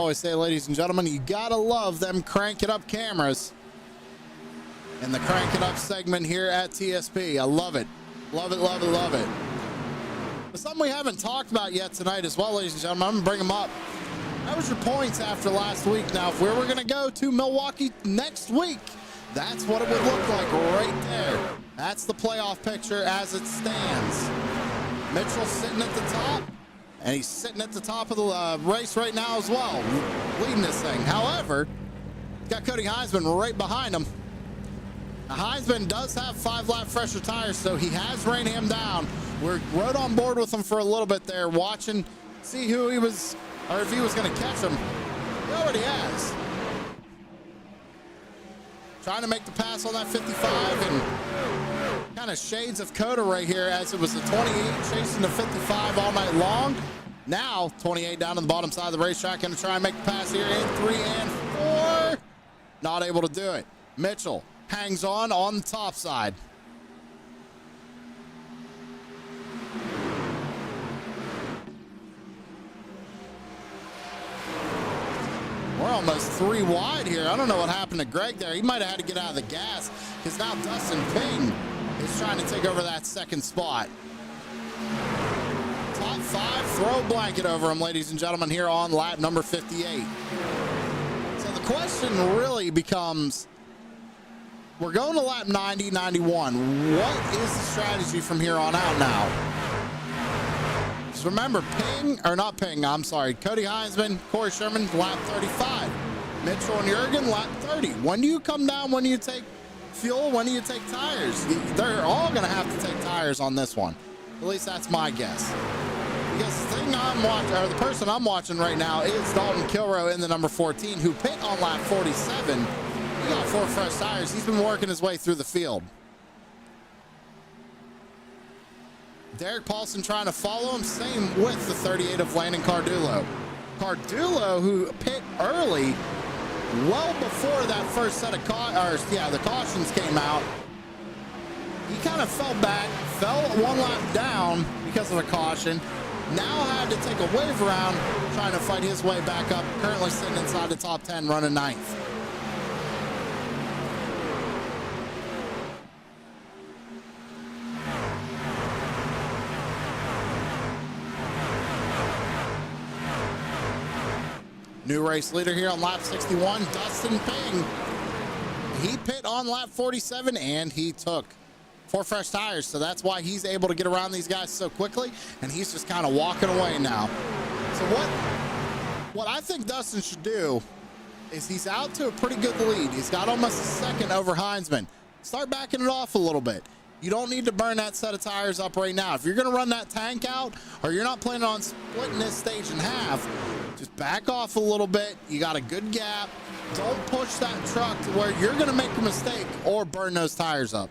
always say, ladies and gentlemen, you gotta love them Crank It Up cameras in the Crank It Up segment here at TSP. I love it. Love it, love it, love it. But something we haven't talked about yet tonight as well, ladies and gentlemen, I'm gonna bring them up. That was your points after last week. Now, if we were gonna go to Milwaukee next week, that's what it would look like right there. That's the playoff picture as it stands. Mitchell sitting at the top, and he's sitting at the top of the race right now as well, leading this thing. However, got Cody Heisman right behind him. Now, Heisman does have 5-lap fresher tires, so he has rained him down. We're right on board with him for a little bit there, watching, see who he was, or if he was going to catch him. He already has. Trying to make the pass on that 55, and kind of shades of Coda right here, as it was the 28 chasing the 55 all night long. Now 28 down to the bottom side of the racetrack, going to try and make the pass here in 3 and 4. Not able to do it. Mitchell hangs on the top side. We're almost 3 wide here. I don't know what happened to Greg there. He might have had to get out of the gas, because now Dustin Ping is trying to take over that second spot. Top 5, throw a blanket over him, ladies and gentlemen, here on lap number 58. So the question really becomes, we're going to lap 90, 91. What is the strategy from here on out now? Just remember, Cody Heisman, Corey Sherman, lap 35. Mitchell and Jurgen, lap 30. When do you come down? When do you take fuel? When do you take tires? They're all going to have to take tires on this one. At least that's my guess. Because the thing I'm watching, or the person I'm watching right now, is Dalton Kilrow in the number 14, who pit on lap 47. He got 4 fresh tires. He's been working his way through the field. Derek Paulson trying to follow him. Same with the 38 of Landon Cardulo. Cardulo, who pit early, well before that first set of the cautions came out. He kind of fell back, fell 1 lap down because of a caution. Now had to take a wave around, trying to fight his way back up. Currently sitting inside the top 10, running 9th. New race leader here on lap 61, Dustin Ping. He pit on lap 47, and he took 4 fresh tires, so that's why he's able to get around these guys so quickly, and he's just kind of walking away now. So what I think Dustin should do is, he's out to a pretty good lead. He's got almost a second over Heisman. Start backing it off a little bit. You don't need to burn that set of tires up right now. If you're going to run that tank out, or you're not planning on splitting this stage in half, just back off a little bit. You got a good gap. Don't push that truck to where you're going to make a mistake or burn those tires up.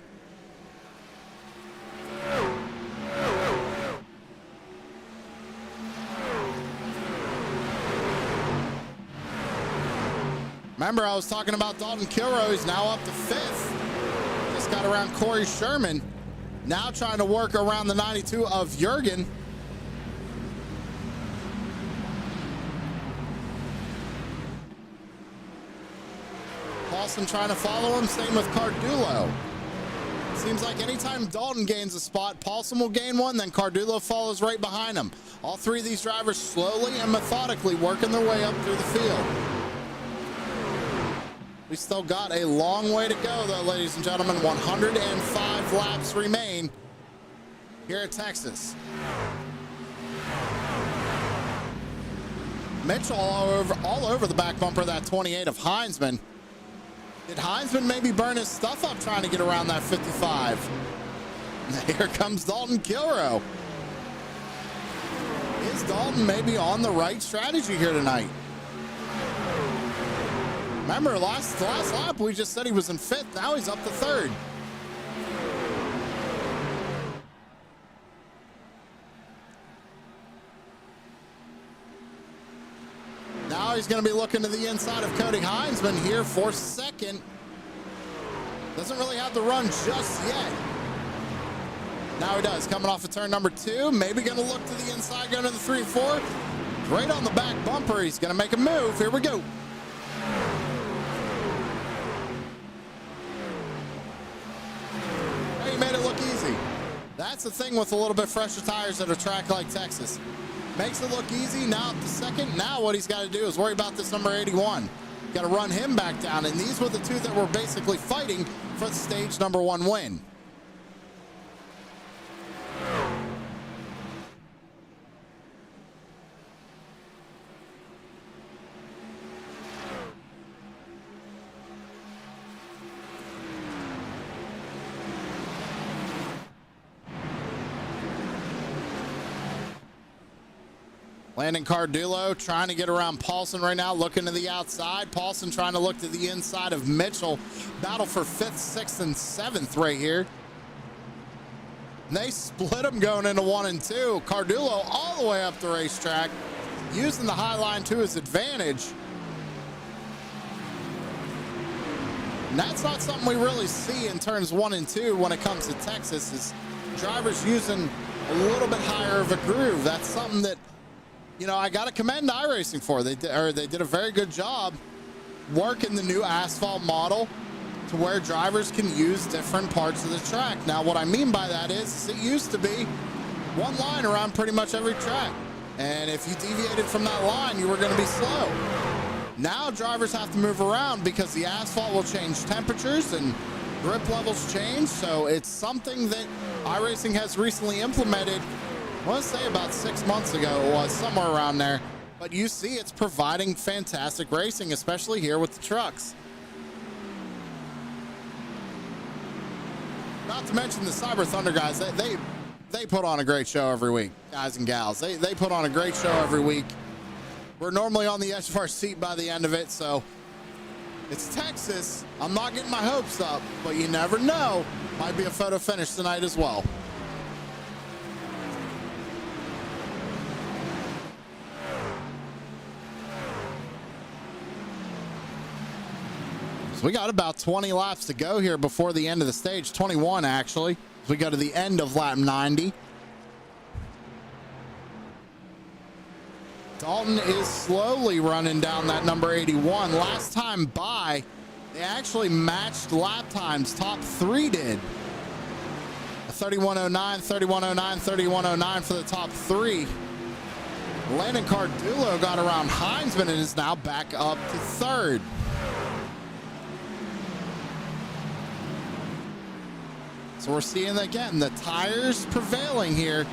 Remember, I was talking about Dalton Kilrow. He's now up to 5th. Just got around Corey Sherman. Now trying to work around the 92 of Jurgen. Paulson trying to follow him. Same with Cardulo. Seems like anytime Dalton gains a spot, Paulson will gain one, then Cardulo follows right behind him. All 3 of these drivers slowly and methodically working their way up through the field. We still got a long way to go, though, ladies and gentlemen. 105 laps remain here at Texas. Mitchell all over the back bumper of that 28 of Heisman. Did Heisman maybe burn his stuff up trying to get around that 55? Here comes Dalton Kilrow. Is Dalton maybe on the right strategy here tonight? Remember, last lap we just said he was in 5th. Now he's up to 3rd. Now he's going to be looking to the inside of Cody Heisman here for 2nd. Doesn't really have the run just yet. Now he does, coming off of turn number 2. Maybe going to look to the inside, going to the 3-4. Right on the back bumper. He's going to make a move. Here we go. He made it look easy. That's the thing with a little bit fresher tires at a track like Texas. Makes it look easy. Now at the second. Now what he's got to do is worry about this number 81. Got to run him back down. And these were the two that were basically fighting for the stage number 1 win. Landon Cardullo trying to get around Paulson right now, looking to the outside. Paulson trying to look to the inside of Mitchell. Battle for 5th, 6th, and 7th right here. And they split them going into 1 and 2. Cardullo all the way up the racetrack, using the high line to his advantage. And that's not something we really see in turns 1 and 2 when it comes to Texas, is drivers using a little bit higher of a groove. That's something that, you know, I got to commend iRacing for. They did a very good job working the new asphalt model to where drivers can use different parts of the track. Now, what I mean by that is it used to be one line around pretty much every track. And if you deviated from that line, you were going to be slow. Now drivers have to move around because the asphalt will change temperatures and grip levels change. So it's something that iRacing has recently implemented. I want to say about 6 months ago it was, somewhere around there. But you see it's providing fantastic racing, especially here with the trucks. Not to mention the Cyber Thunder guys, they put on a great show every week, guys and gals. They put on a great show every week. We're normally on the edge of our seat by the end of it, so it's Texas. I'm not getting my hopes up, but you never know. Might be a photo finish tonight as well. We got about 20 laps to go here before the end of the stage. 21 actually, as we go to the end of lap 90. Dalton is slowly running down that number 81. Last time by, they actually matched lap times. Top 3 did. 31:09, 31:09, 31:09 for the top 3. Landon Cardullo got around Heinzman and is now back up to 3rd. So we're seeing again the tires prevailing here.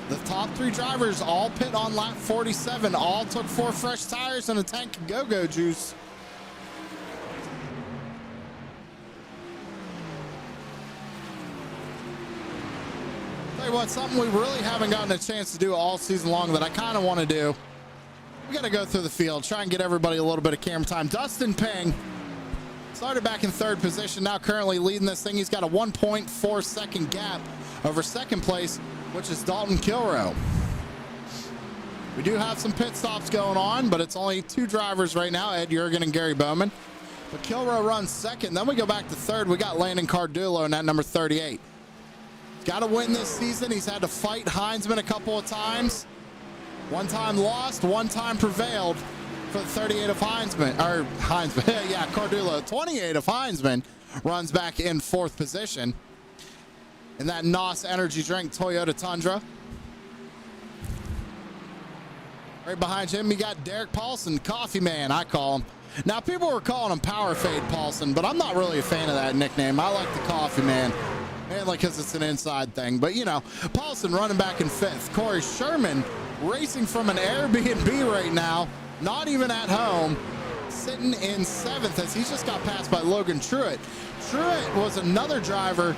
The top 3 drivers all pit on lap 47. All took 4 fresh tires and a tank of go-go juice. Tell you what, something we really haven't gotten a chance to do all season long that I kind of want to do. We got to go through the field, try and get everybody a little bit of camera time. Dustin Peng started back in 3rd position, now currently leading this thing. He's got a 1.4 second gap over 2nd place, which is Dalton Kilrow. We do have some pit stops going on, but it's only 2 drivers right now, Ed Jurgen and Gary Bowman. But Kilrow runs 2nd. Then we go back to 3rd. We got Landon Cardullo in that number 38. He's got to win this season. He's had to fight Heinzman a couple of times. One time lost, one time prevailed. For the 38 of Heinzman, yeah, Cardullo, 28 of Heinzman runs back in 4th position in that NOS energy drink Toyota Tundra. Right behind him, you got Derek Paulson, Coffee Man, I call him. Now, people were calling him Power Fade Paulson, but I'm not really a fan of that nickname. I like the Coffee Man, mainly because it's an inside thing. But, you know, Paulson running back in 5th. Corey Sherman racing from an Airbnb right now. Not even at home, sitting in 7th as he's just got passed by Logan Truitt. Truitt was another driver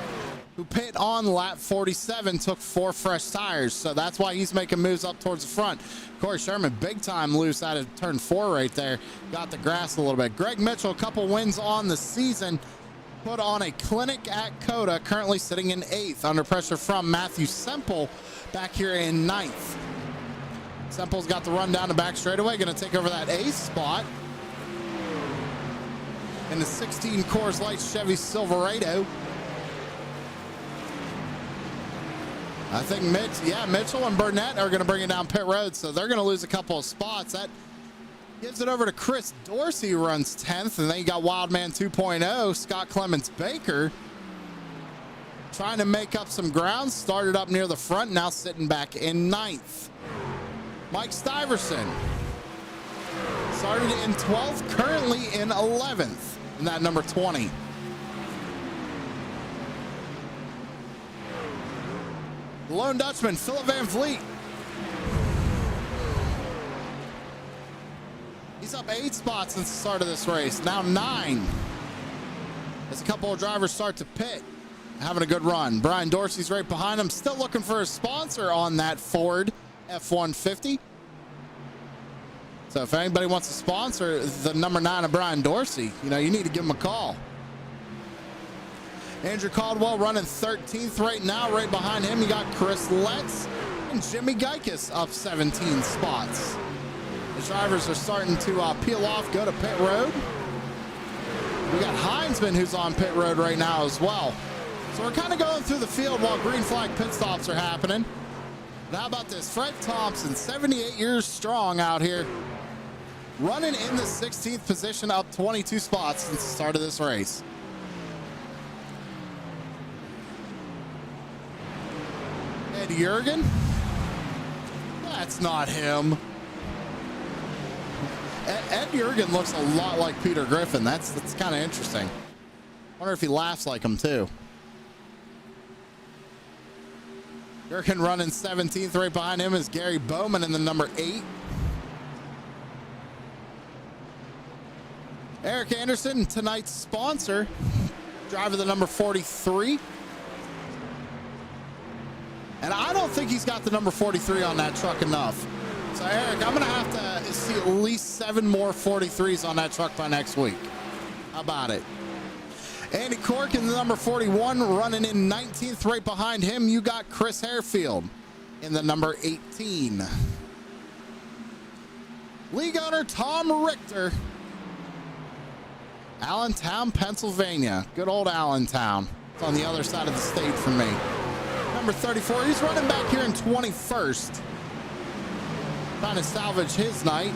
who pit on lap 47, took 4 fresh tires, so that's why he's making moves up towards the front. Corey Sherman, big time loose out of turn 4 right there. Got the grass a little bit. Greg Mitchell, a couple wins on the season. Put on a clinic at COTA, currently sitting in 8th under pressure from Matthew Semple back here in 9th. Semple's got the run down the back straightaway, going to take over that ace spot in the 16 Coors Light Chevy Silverado. I think Mitchell and Burnett are going to bring it down pit road, so they're going to lose a couple of spots. That gives it over to Chris Dorsey, who runs 10th, and then you got Wildman 2.0, Scott Clements Baker, trying to make up some ground. Started up near the front, now sitting back in 9th. Mike Stiverson started in 12th, currently in 11th, in that number 20. The Lone Dutchman, Philip Van Vliet. He's up 8 spots since the start of this race. Now 9. As a couple of drivers start to pit. Having a good run. Brian Dorsey's right behind him. Still looking for a sponsor on that Ford F-150. So if anybody wants to sponsor the number 9 of Brian Dorsey, you know, you need to give him a call. Andrew Caldwell running 13th right now. Right behind him, you got Chris Letts and Jimmy Geikis up 17 spots. The drivers are starting to peel off, go to pit road. We got Heinzman, who's on pit road right now as well. So we're kind of going through the field while green flag pit stops are happening. But how about this? Fred Thompson, 78 years strong out here, running in the 16th position, up 22 spots since the start of this race. Ed Jurgen? That's not him. Ed Jurgen looks a lot like Peter Griffin. That's kind of interesting. Wonder if he laughs like him too. Jurgen running 17th. Right behind him is Gary Bowman in the number 8. Eric Anderson, tonight's sponsor, driver the number 43. And I don't think he's got the number 43 on that truck enough. So Eric, I'm gonna have to see at least 7 more 43s on that truck by next week. How about it? Andy Cork in the number 41, running in 19th. Right behind him, you got Chris Harefield in the number 18. League owner Tom Richter, Allentown, Pennsylvania. Good old Allentown. It's on the other side of the state from me. Number 34, he's running back here in 21st. Trying to salvage his night.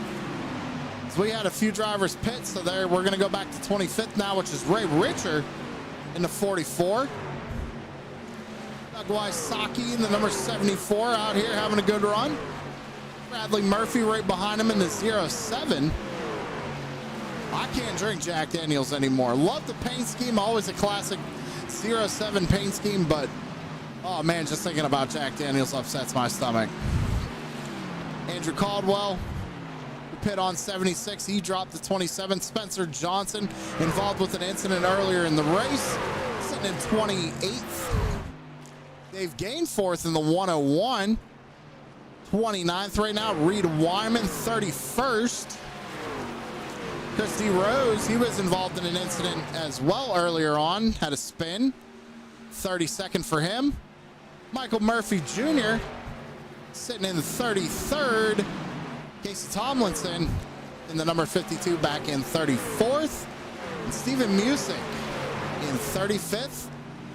So we had a few drivers pit, so there we're going to go back to 25th now, which is Ray Richer in the 44. Doug Wysocki in the number 74 out here having a good run. Bradley Murphy right behind him in the 07. I can't drink Jack Daniels anymore. Love the paint scheme, always a classic 07 paint scheme, but oh man, just thinking about Jack Daniels upsets my stomach. Andrew Caldwell, pit on 76. He dropped to 27. Spencer Johnson, involved with an incident earlier in the race, sitting in 28th. Dave Gainforth in the 101. 29th right now. Reed Wyman, 31st. Christy Rose, he was involved in an incident as well earlier on. Had a spin. 32nd for him. Michael Murphy Jr. sitting in the 33rd. Casey Tomlinson in the number 52 back in 34th. And Steven Musick in 35th.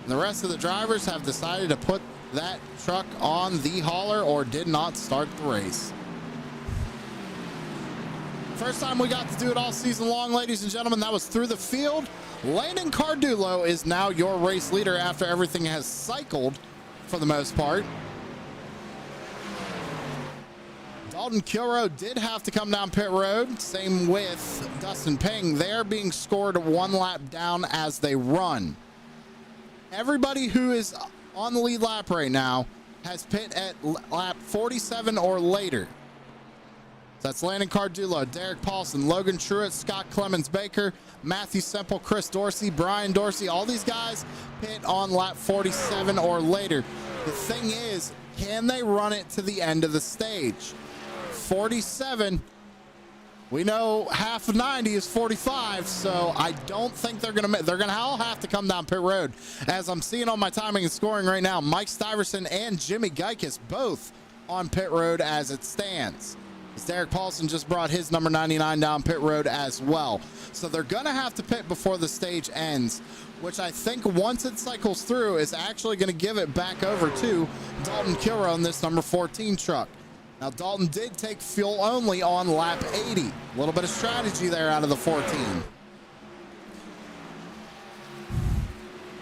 And the rest of the drivers have decided to put that truck on the hauler or did not start the race. First time we got to do it all season long, ladies and gentlemen. That was through the field. Landon Cardulo is now your race leader after everything has cycled for the most part. Dalton Kilroe did have to come down pit road. Same with Dustin Ping. They're being scored 1 lap down as they run. Everybody who is on the lead lap right now has pit at lap 47 or later. So that's Landon Cardulo, Derek Paulson, Logan Truitt, Scott Clemens Baker, Matthew Semple, Chris Dorsey, Brian Dorsey. All these guys pit on lap 47 or later. The thing is, can they run it to the end of the stage? 47. We know half of 90 is 45, so I don't think they're gonna all have to come down pit road. As I'm seeing on my timing and scoring right now, Mike Stiverson and Jimmy Geikis both on pit road as it stands. As Derek Paulson just brought his number 99 down pit road as well. So they're gonna have to pit before the stage ends, which I think once it cycles through is actually going to give it back over to Dalton Kilrow in this number 14 truck. Now, Dalton did take fuel only on lap 80. A little bit of strategy there out of the 14.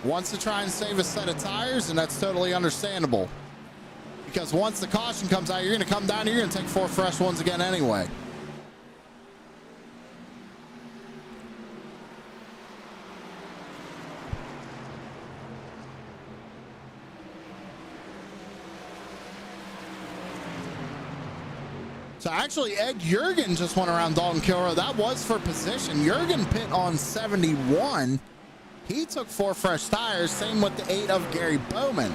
Wants to try and save a set of tires, and that's totally understandable. Because once the caution comes out, you're going to come down, you're going to take 4 fresh ones again anyway. So actually, Ed Jurgen just went around Dalton Kilrow. That was for position. Jurgen pit on 71. He took 4 fresh tires. Same with the 8 of Gary Bowman.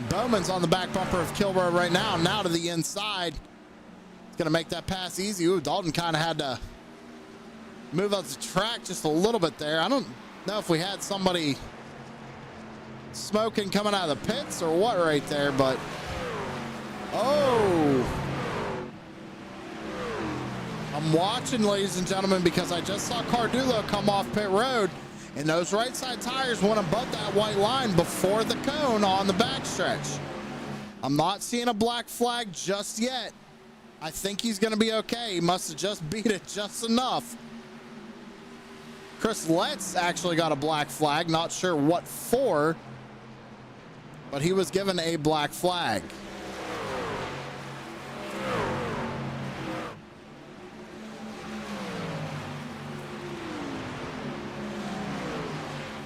Bowman's on the back bumper of Kilrow right now. Now to the inside. It's going to make that pass easy. Ooh, Dalton kind of had to move out the track just a little bit there. I don't know if we had somebody smoking coming out of the pits or what right there, but oh, I'm watching, ladies and gentlemen, because I just saw Cardulo come off pit road, and those right side tires went above that white line before the cone on the backstretch. I'm not seeing a black flag just yet. I think he's going to be okay. He must have just beat it just enough. Chris Letts actually got a black flag. Not sure what for, but he was given a black flag.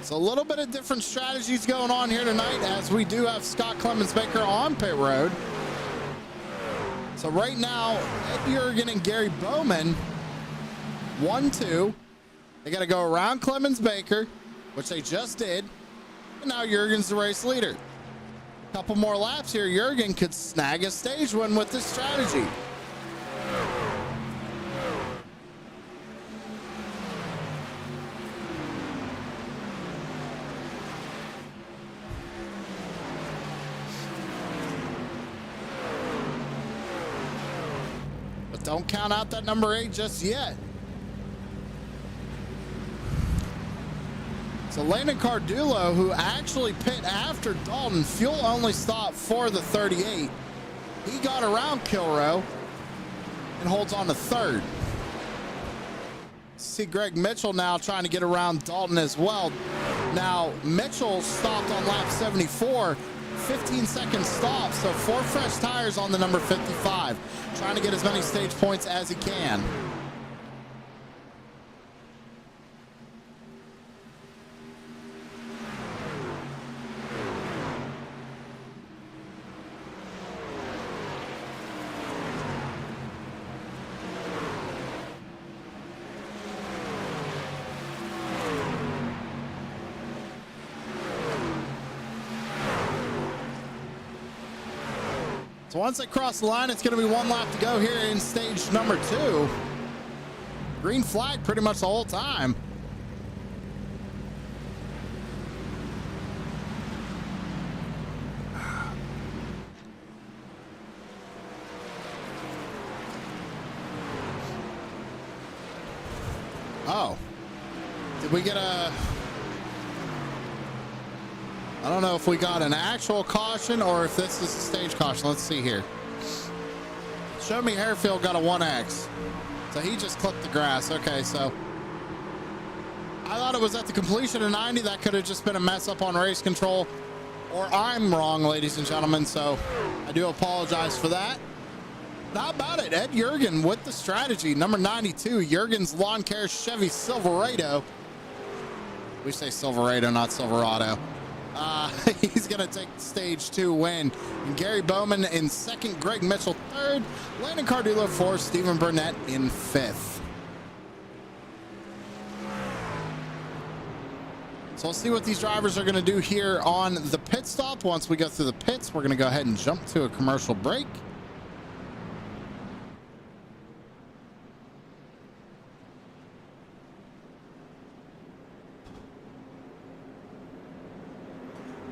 So a little bit of different strategies going on here tonight, as we do have Scott Clemens Baker on pit road. So right now, Ed Jurgen and Gary Bowman, 1-2. They got to go around Clemens Baker, which they just did. And now Jurgen's the race leader. A couple more laps here. Jurgen could snag a stage win with this strategy. Don't count out that number 8 just yet. So Landon Cardulo, who actually pit after Dalton, fuel only stop for the 38. He got around Kilrow and holds on to 3rd. See Greg Mitchell now trying to get around Dalton as well. Now Mitchell stopped on lap 74. 15-second stop, so 4 fresh tires on the number 55. Trying to get as many stage points as he can. So once they cross the line, it's going to be 1 lap to go here in stage number 2. Green flag pretty much the whole time. Oh, did we get a... I don't know if we got an actual caution or if this is a stage caution. Let's see here. Show Me Harefield got a 1X. So he just clipped the grass. Okay, so I thought it was at the completion of 90. That could have just been a mess up on race control. Or I'm wrong, ladies and gentlemen. So I do apologize for that. How about it? Ed Jurgen with the strategy. Number 92, Jurgen's Lawn Care Chevy Silverado. We say Silverado, not Silverado. He's going to take stage 2 win. And Gary Bowman in 2nd, Greg Mitchell 3rd, Landon Cardulo 4th, Stephen Burnett in 5th. So let's see what these drivers are going to do here on the pit stop. Once we go through the pits, we're going to go ahead and jump to a commercial break.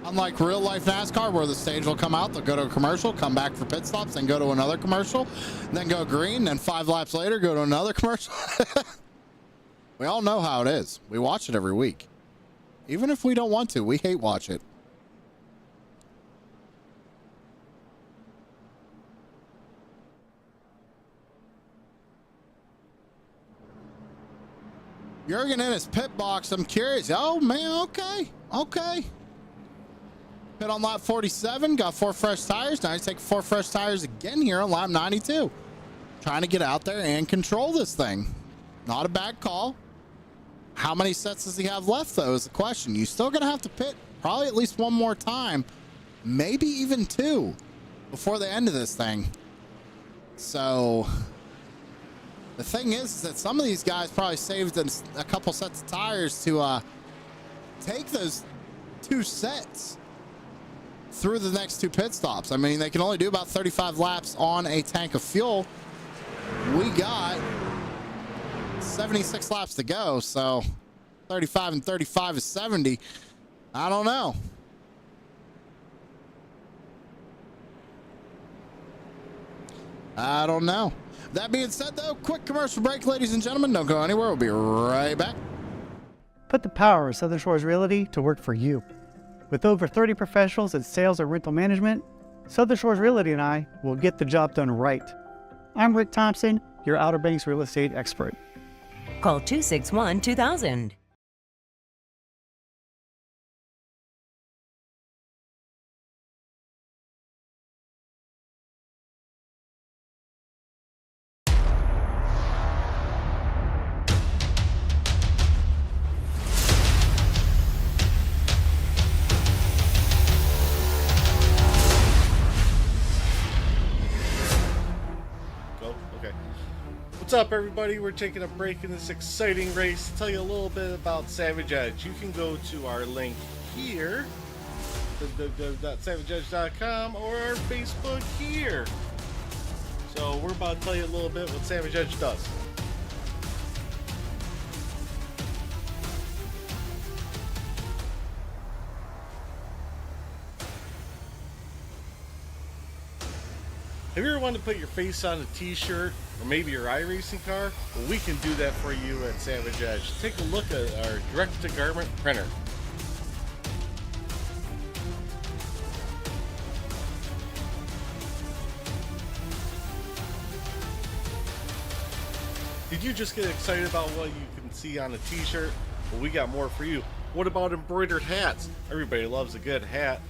Unlike real life NASCAR, where the stage will come out, they'll go to a commercial, come back for pit stops, then go to another commercial, then go green, then 5 laps later, go to another commercial. We all know how it is. We watch it every week. Even if we don't want to, we hate watch it. Jurgen in his pit box. I'm curious. Oh, man. Okay. Okay. Pit on lap 47. Got 4 fresh tires. Now he's taking 4 fresh tires again here on lap 92. Trying to get out there and control this thing. Not a bad call. How many sets does he have left, though, is the question. You're still going to have to pit probably at least one more time. Maybe even 2 before the end of this thing. So the thing is that some of these guys probably saved a couple sets of tires to take those 2 sets through the next 2 pit stops. I mean, they can only do about 35 laps on a tank of fuel. We got 76 laps to go, so 35 and 35 is 70. I don't know. I don't know. That being said, though, quick commercial break, ladies and gentlemen. Don't go anywhere. We'll be right back. Put the power of Southern Shores Realty to work for you. With over 30 professionals in sales and rental management, Southern Shores Realty and I will get the job done right. I'm Rick Thompson, your Outer Banks real estate expert. Call 261-2000. What's up, everybody? We're taking a break in this exciting race to tell you a little bit about Savage Edge. You can go to our link here, www.savageedge.com, or our Facebook here. So we're about to tell you a little bit what Savage Edge does. Have you ever wanted to put your face on a t-shirt or maybe your iRacing car? Well, we can do that for you at Savage Edge. Take a look at our direct-to-garment printer. Did you just get excited about what you can see on a t-shirt? Well, we got more for you. What about embroidered hats? Everybody loves a good hat.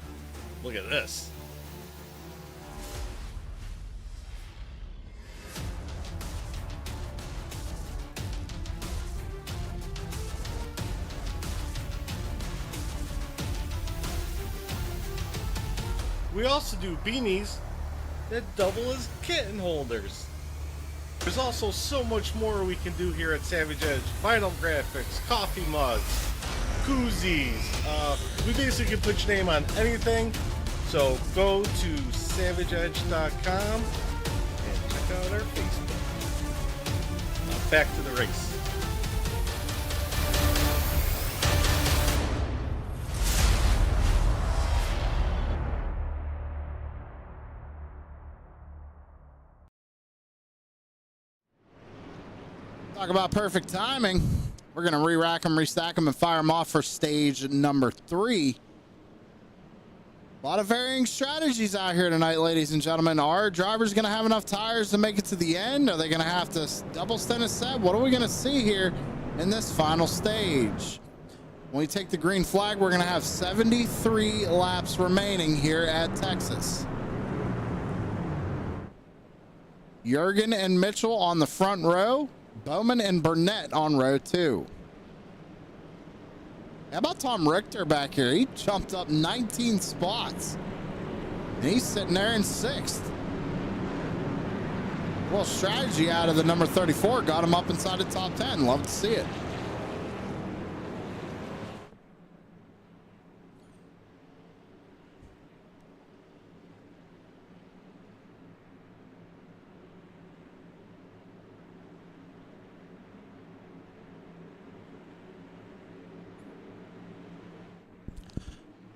Look at this. We also do beanies that double as kitten holders. There's also so much more we can do here at Savage Edge. Vinyl graphics, coffee mugs, koozies. We basically can put your name on anything. So go to savageedge.com and check out our Facebook. Now back to the race. Talk about perfect timing. We're going to re-rack them, restack them, and fire them off for stage number 3. A lot of varying strategies out here tonight, ladies and gentlemen. Are drivers going to have enough tires to make it to the end? Are they going to have to double stint a set? What are we going to see here in this final stage? When we take the green flag, we're going to have 73 laps remaining here at Texas. Jurgen and Mitchell on the front row. Bowman and Burnett on row 2. How about Tom Richter back here? He jumped up 19 spots. And he's sitting there in 6th. A little strategy out of the number 34. Got him up inside the top 10. Love to see it.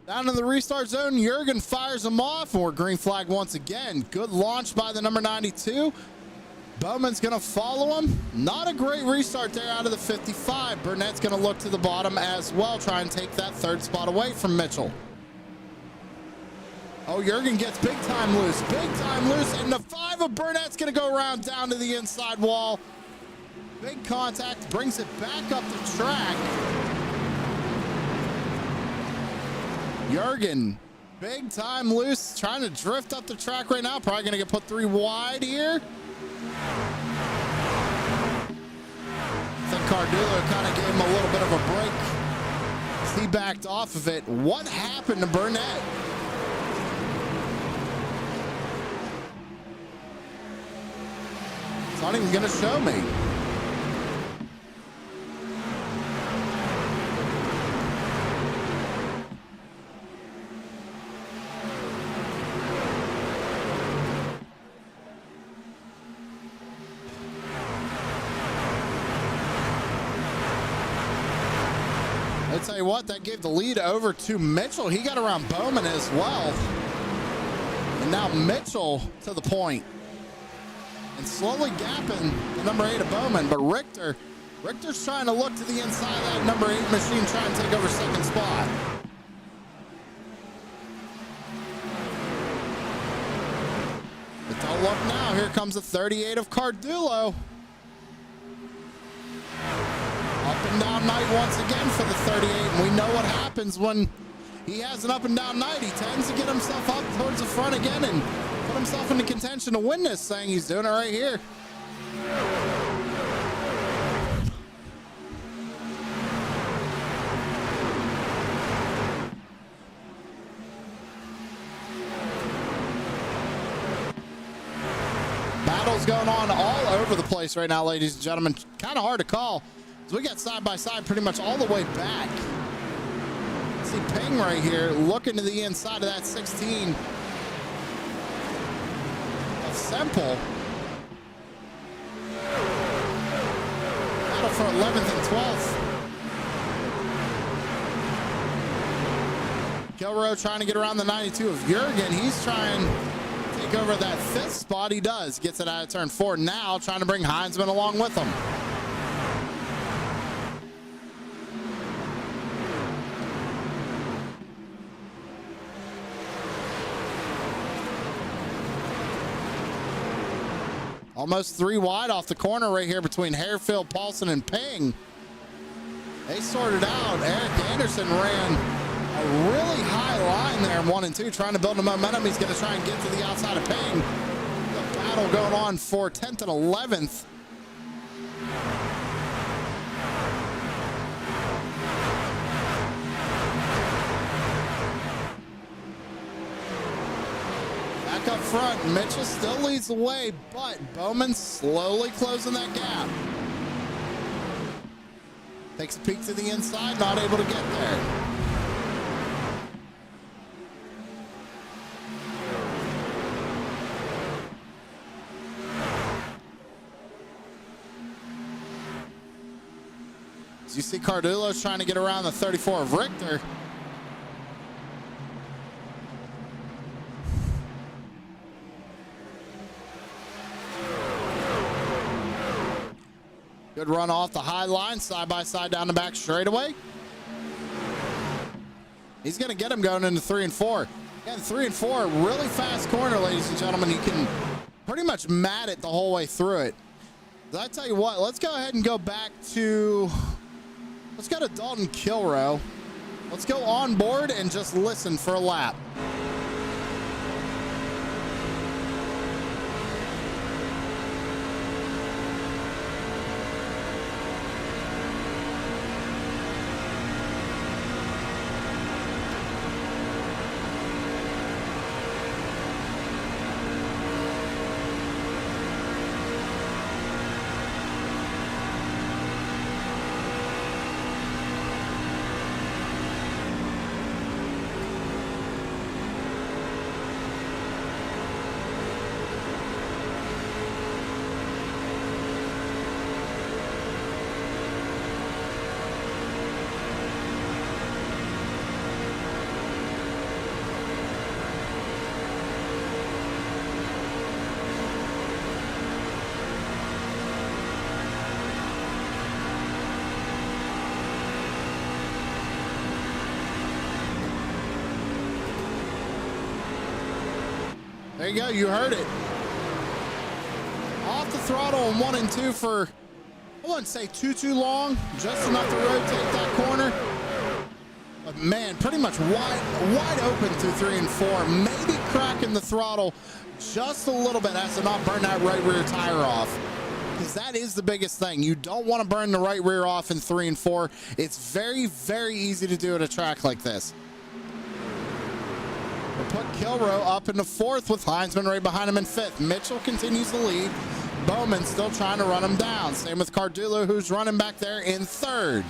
Down in the restart zone, Jurgen fires him off, and we're green flag once again. Good launch by the number 92. Bowman's going to follow him. Not a great restart there out of the 55. Burnett's going to look to the bottom as well, try and take that third spot away from Mitchell. Oh, Jurgen gets big time loose, and the 5 of Burnett's going to go around down to the inside wall. Big contact, brings it back up the track. Jurgen, big time loose, trying to drift up the track right now. Probably going to get put 3 wide here. I think Cardullo kind of gave him a little bit of a break as he backed off of it. What happened to Burnett? It's not even going to show me. I'll tell you what, that gave the lead over to Mitchell. He got around Bowman as well. And now Mitchell to the point. And slowly gapping the number 8 of Bowman. But Richter's trying to look to the inside of that number 8 machine, trying to take over second spot. But don't look now. Here comes the 38 of Cardullo. Up and down night once again for the 38, and we know what happens when he has an up and down night. He tends to get himself up towards the front again and put himself into contention to win this thing. He's doing it right here. Battles going on all over the place right now, ladies and gentlemen. Kind of hard to call. We got side by side pretty much all the way back. See Ping right here looking to the inside of that 16 of Semple. Battle for 11th and 12th. Kilrow trying to get around the 92 of Jurgen. He's trying to take over that 5th spot. He does. Gets it out of turn 4 now, trying to bring Heinzman along with him. Almost 3 wide off the corner right here between Harefield, Paulson, and Ping. They sorted out. Eric Anderson ran a really high line there in 1 and 2, trying to build a momentum. He's going to try and get to the outside of Ping. The battle going on for 10th and 11th. Up front, Mitchell still leads the way, but Bowman slowly closing that gap. Takes a peek to the inside, not able to get there. As you see, Cardullo's trying to get around the 34 of Richter. Good run off the high line, side by side down the back straightaway. He's going to get him going into 3 and 4. Again, 3 and 4, really fast corner, ladies and gentlemen. You can pretty much mat it the whole way through it. But I tell you what, let's go ahead and go back to, let's go to Dalton Kilrow. Let's go on board and just listen for a lap. There you go. You heard it. Off the throttle on 1 and 2 for, I wouldn't say too long, just enough to rotate that corner. But man, pretty much wide open through 3 and 4. Maybe cracking the throttle just a little bit as to not burn that right rear tire off. Because that is the biggest thing. You don't want to burn the right rear off in 3 and 4. It's very, very easy to do at a track like this. We'll put Kilrow up into 4th with Heinzman right behind him in 5th. Mitchell continues to lead. Bowman still trying to run him down. Same with Cardullo, who's running back there in 3rd.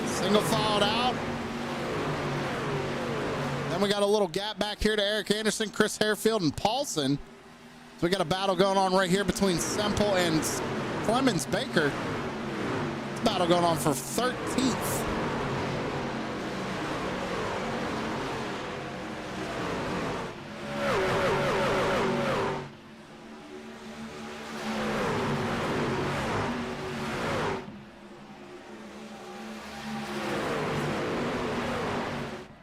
Single fouled out. Then we got a little gap back here to Eric Anderson, Chris Harefield, and Paulson. So we got a battle going on right here between Semple and Clemens Baker. This battle going on for 13th.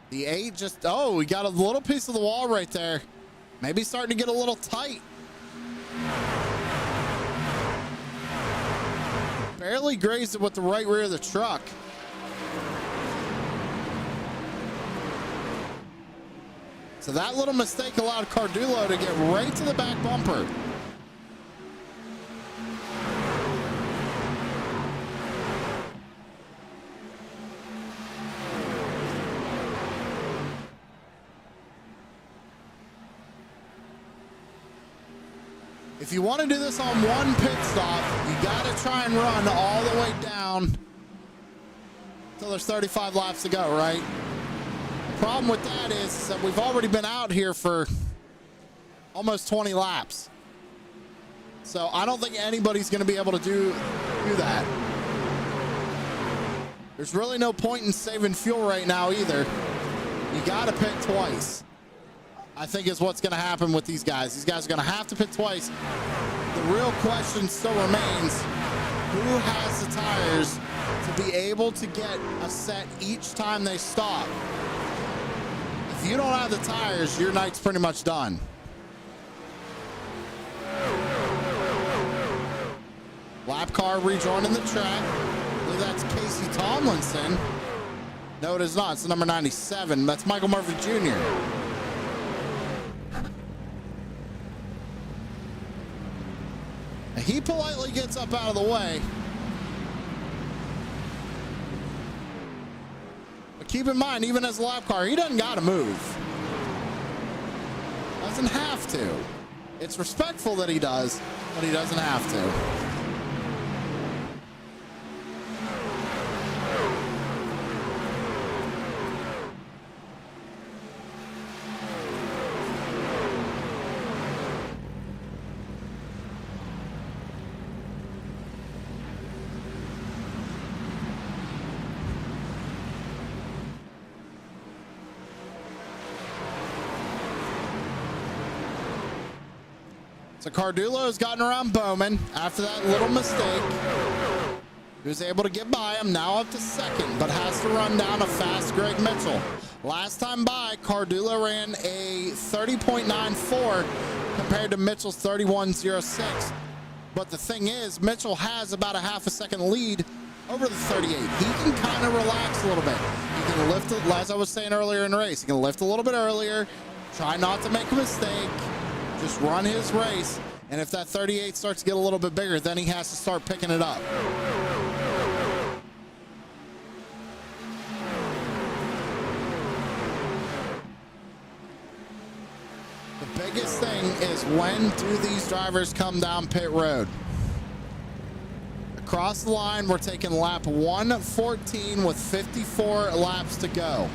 The 8 just, oh, we got a little piece of the wall right there. Maybe starting to get a little tight. Barely grazed it with the right rear of the truck. So that little mistake allowed Cardullo to get right to the back bumper. If you want to do this on one pit stop, you got to try and run all the way down until there's 35 laps to go, right? The problem with that is that we've already been out here for almost 20 laps. So I don't think anybody's going to be able to do that. There's really no point in saving fuel right now either. You got to pit twice, I think, is what's going to happen with these guys. These guys are going to have to pit twice. The real question still remains, who has the tires to be able to get a set each time they stop? If you don't have the tires, your night's pretty much done. Lap car rejoining the track. I believe that's Casey Tomlinson. No, it is not. It's the number 97. That's Michael Murphy Jr. He politely gets up out of the way. But keep in mind, even as a lap car, he doesn't got to move. Doesn't have to. It's respectful that he does, but he doesn't have to. So Cardullo has gotten around Bowman after that little mistake. He was able to get by him, now up to 2nd, but has to run down a fast Greg Mitchell. Last time by, Cardullo ran a 30.94 compared to Mitchell's 31.06. But the thing is, Mitchell has about a half a second lead over the 38. He can kind of relax a little bit. He can lift it, as I was saying earlier in the race, he can lift a little bit earlier, try not to make a mistake. Just run his race, and if that 38 starts to get a little bit bigger, then he has to start picking it up. The biggest thing is, when do these drivers come down pit road? Across the line, we're taking lap 114 with 54 laps to go.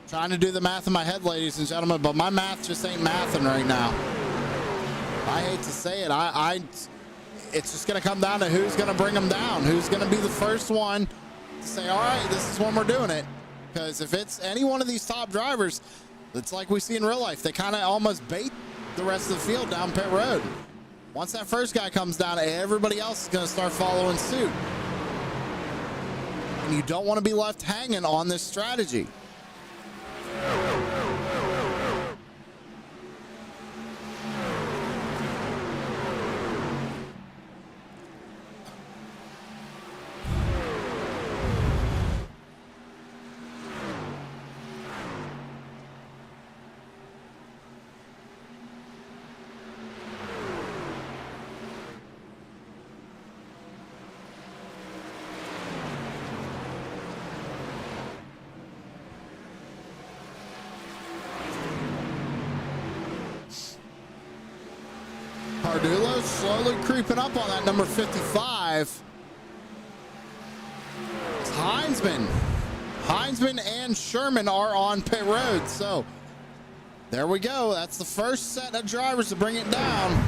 Trying to do the math in my head, ladies and gentlemen, but my math just ain't mathing right now. I hate to say it. It's just going to come down to who's going to bring them down. Who's going to be the first one to say, all right, this is when we're doing it. Because if it's any one of these top drivers, it's like we see in real life. They kind of almost bait the rest of the field down pit road. Once that first guy comes down, everybody else is going to start following suit. And you don't want to be left hanging on this strategy. Cardulo slowly creeping up on that number 55. It's Heinzman and Sherman are on pit road. So there we go. That's the first set of drivers to bring it down.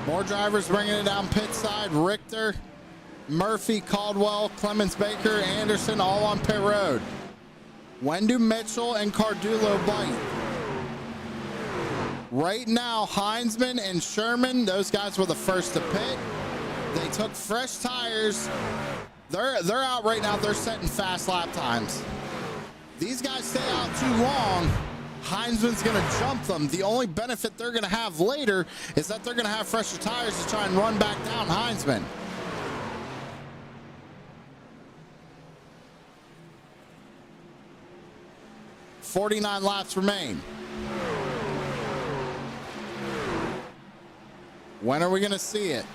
More drivers bringing it down pit side. Richter, Murphy, Caldwell, Clemens, Baker, Anderson, all on pit road. When do Mitchell and Cardulo bite? Right now, Heinzman and Sherman, those guys were the first to pit. They took fresh tires. They're out right now. They're setting fast lap times. These guys stay out too long. Heinzman's going to jump them. The only benefit they're going to have later is that they're going to have fresher tires to try and run back down Heinzman. "49 laps remain." When are we going to see it?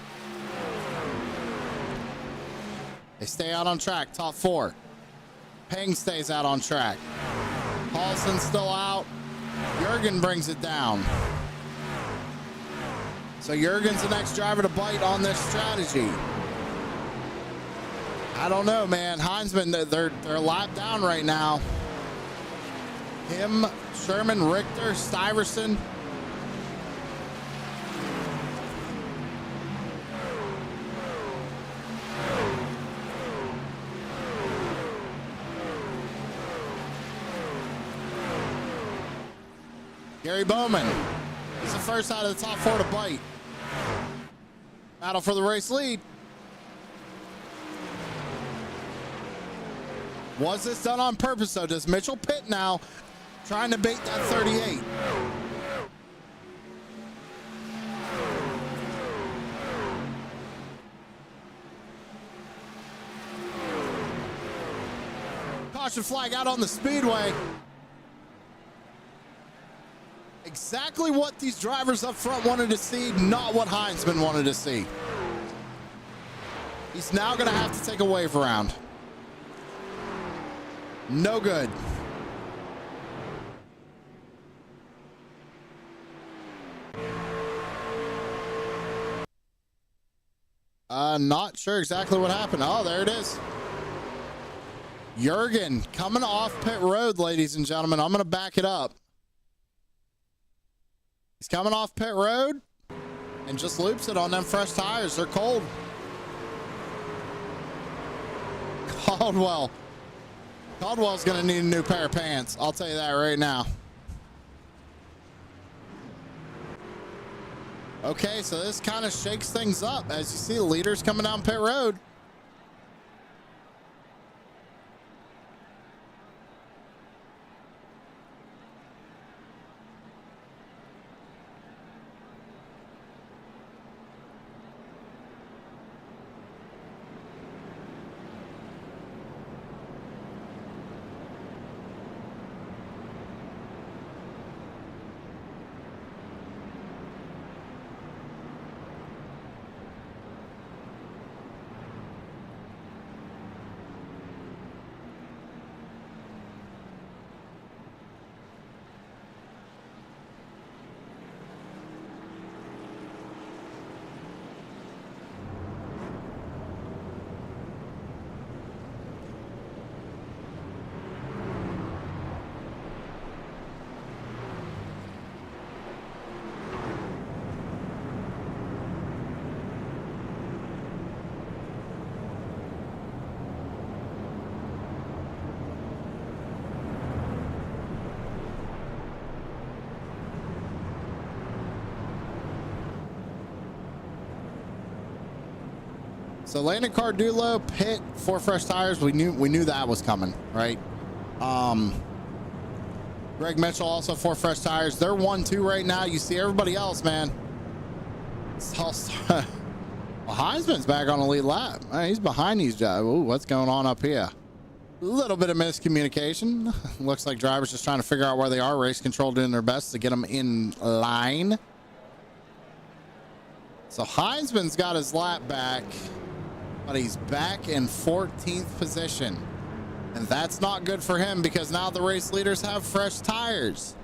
They stay out on track, top four. Peng stays out on track. Paulson's still out. Jurgen brings it down. So Jurgen's the next driver to bite on this strategy. I don't know, man. Heinzman, they're a lap down right now. Him, Sherman, Richter, Stuyvesant. Gary Bowman is the first out of the top four to bite. Battle for the race lead. Was this done on purpose, though? Does Mitchell pit now, trying to bait that 38? Caution flag out on the speedway. Exactly what these drivers up front wanted to see, not what Heinzman wanted to see. He's now going to have to take a wave around. No good. Not sure exactly what happened. Oh, there it is. Jurgen coming off pit road, ladies and gentlemen. I'm going to back it up. He's coming off pit road and just loops it on them fresh tires. They're cold. Caldwell's going to need a new pair of pants. I'll tell you that right now. Okay, so this kind of shakes things up. As you see, the leaders coming down pit road. So Landon Cardulo, pit, 4 fresh tires. We knew that was coming, right? Greg Mitchell also 4 fresh tires. They're 1-2 right now. You see everybody else, man. Well, Heisman's back on the lead lap. He's behind these guys. Ooh, what's going on up here? A little bit of miscommunication. Looks like drivers just trying to figure out where they are. Race control doing their best to get them in line. So Heisman's got his lap back, but he's back in 14th position. And that's not good for him because now the race leaders have fresh tires.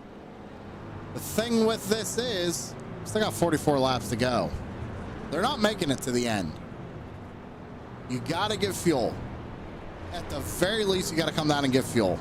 The thing with this is, still got 44 laps to go. They're not making it to the end. You got to give fuel. At the very least, you got to come down and give fuel.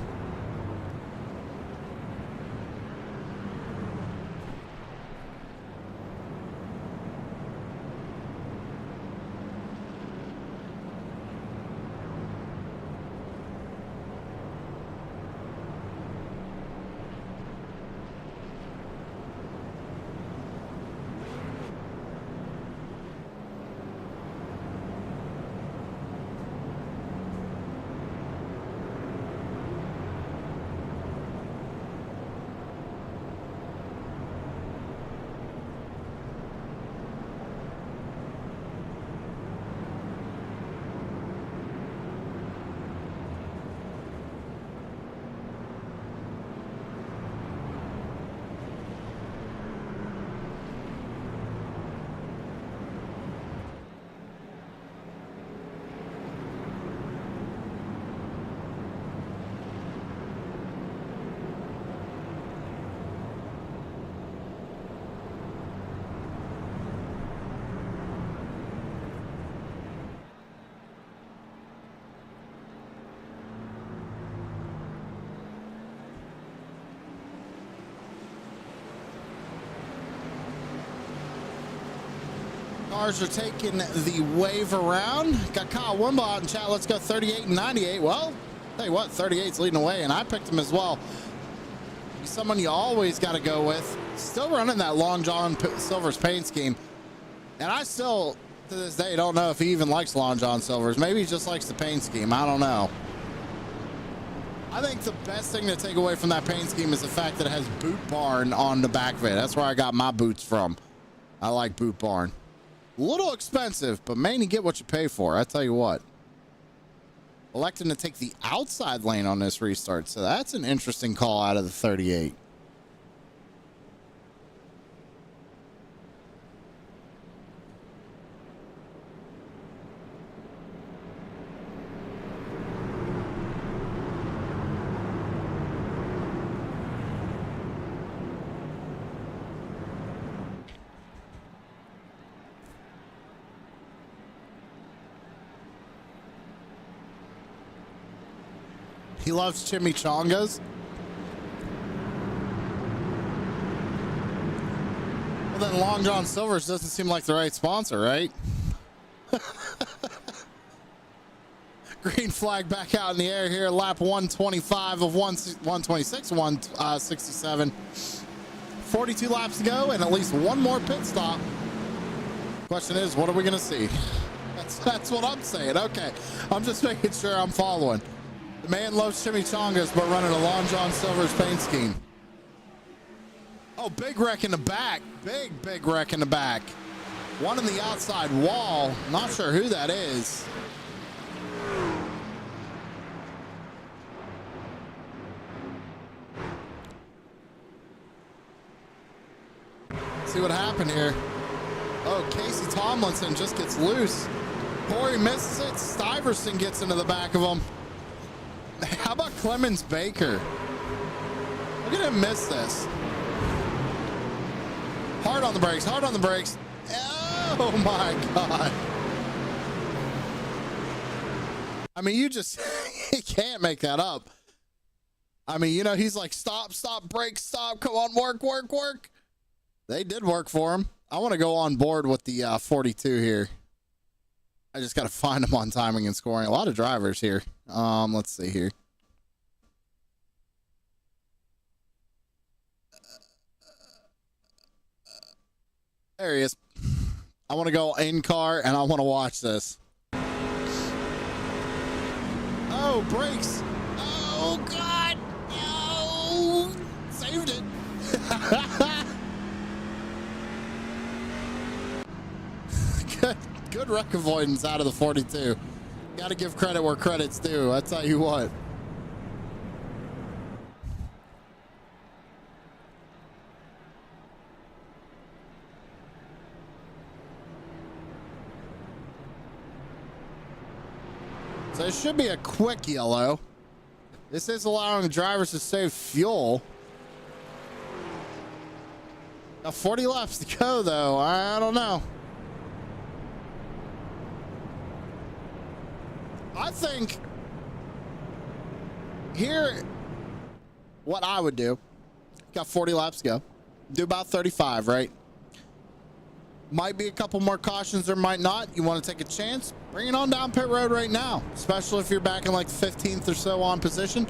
Cars are taking the wave around. Got Kyle Wimble out in chat. Let's go 38 and 98. Well, tell you what, 38's leading away, and I picked him as well. He's someone you always got to go with. Still running that Long John Silver's paint scheme. And I still, to this day, don't know if he even likes Long John Silver's. Maybe he just likes the paint scheme. I don't know. I think the best thing to take away from that paint scheme is the fact that it has Boot Barn on the back of it. That's where I got my boots from. I like Boot Barn. A little expensive, but man, you get what you pay for. I tell you what. Electing to take the outside lane on this restart, so that's an interesting call out of the 38. He loves chimichangas. Well, then Long John Silver's doesn't seem like the right sponsor, right? Green flag back out in the air here. Lap 125 of 126, 167. 42 laps to go and at least one more pit stop. Question is, what are we going to see? That's what I'm saying. Okay. I'm just making sure I'm following. The man loves chimichangas, but running a Long John Silver's paint scheme. Oh, big wreck in the back. Big wreck in the back. One in the outside wall. Not sure who that is. See what happened here. Oh, Casey Tomlinson just gets loose. Corey misses it. Stuyvesant gets into the back of him. How about Clemens Baker? Look at him miss this. Hard on the brakes, hard on the brakes. Oh my God. I mean, you just, you can't make that up. I mean, you know, he's like, stop, brake, stop. Come on, work. They did work for him. I want to go on board with the 42 here. I just got to find them on timing and scoring. A lot of drivers here. Let's see here. There he is. I want to go in car and I want to watch this. no, brakes. Oh, God. No. Saved it. Good wreck avoidance out of the 42. Got to give credit where credit's due. I tell you what. So it should be a quick yellow. This is allowing drivers to save fuel. Now 40 laps to go, though. I don't know. I think here, what I would do, got 40 laps to go, do about 35, right? Might be a couple more cautions, there might not. You want to take a chance? Bring it on down pit road right now, especially if you're back in like 15th or so on position.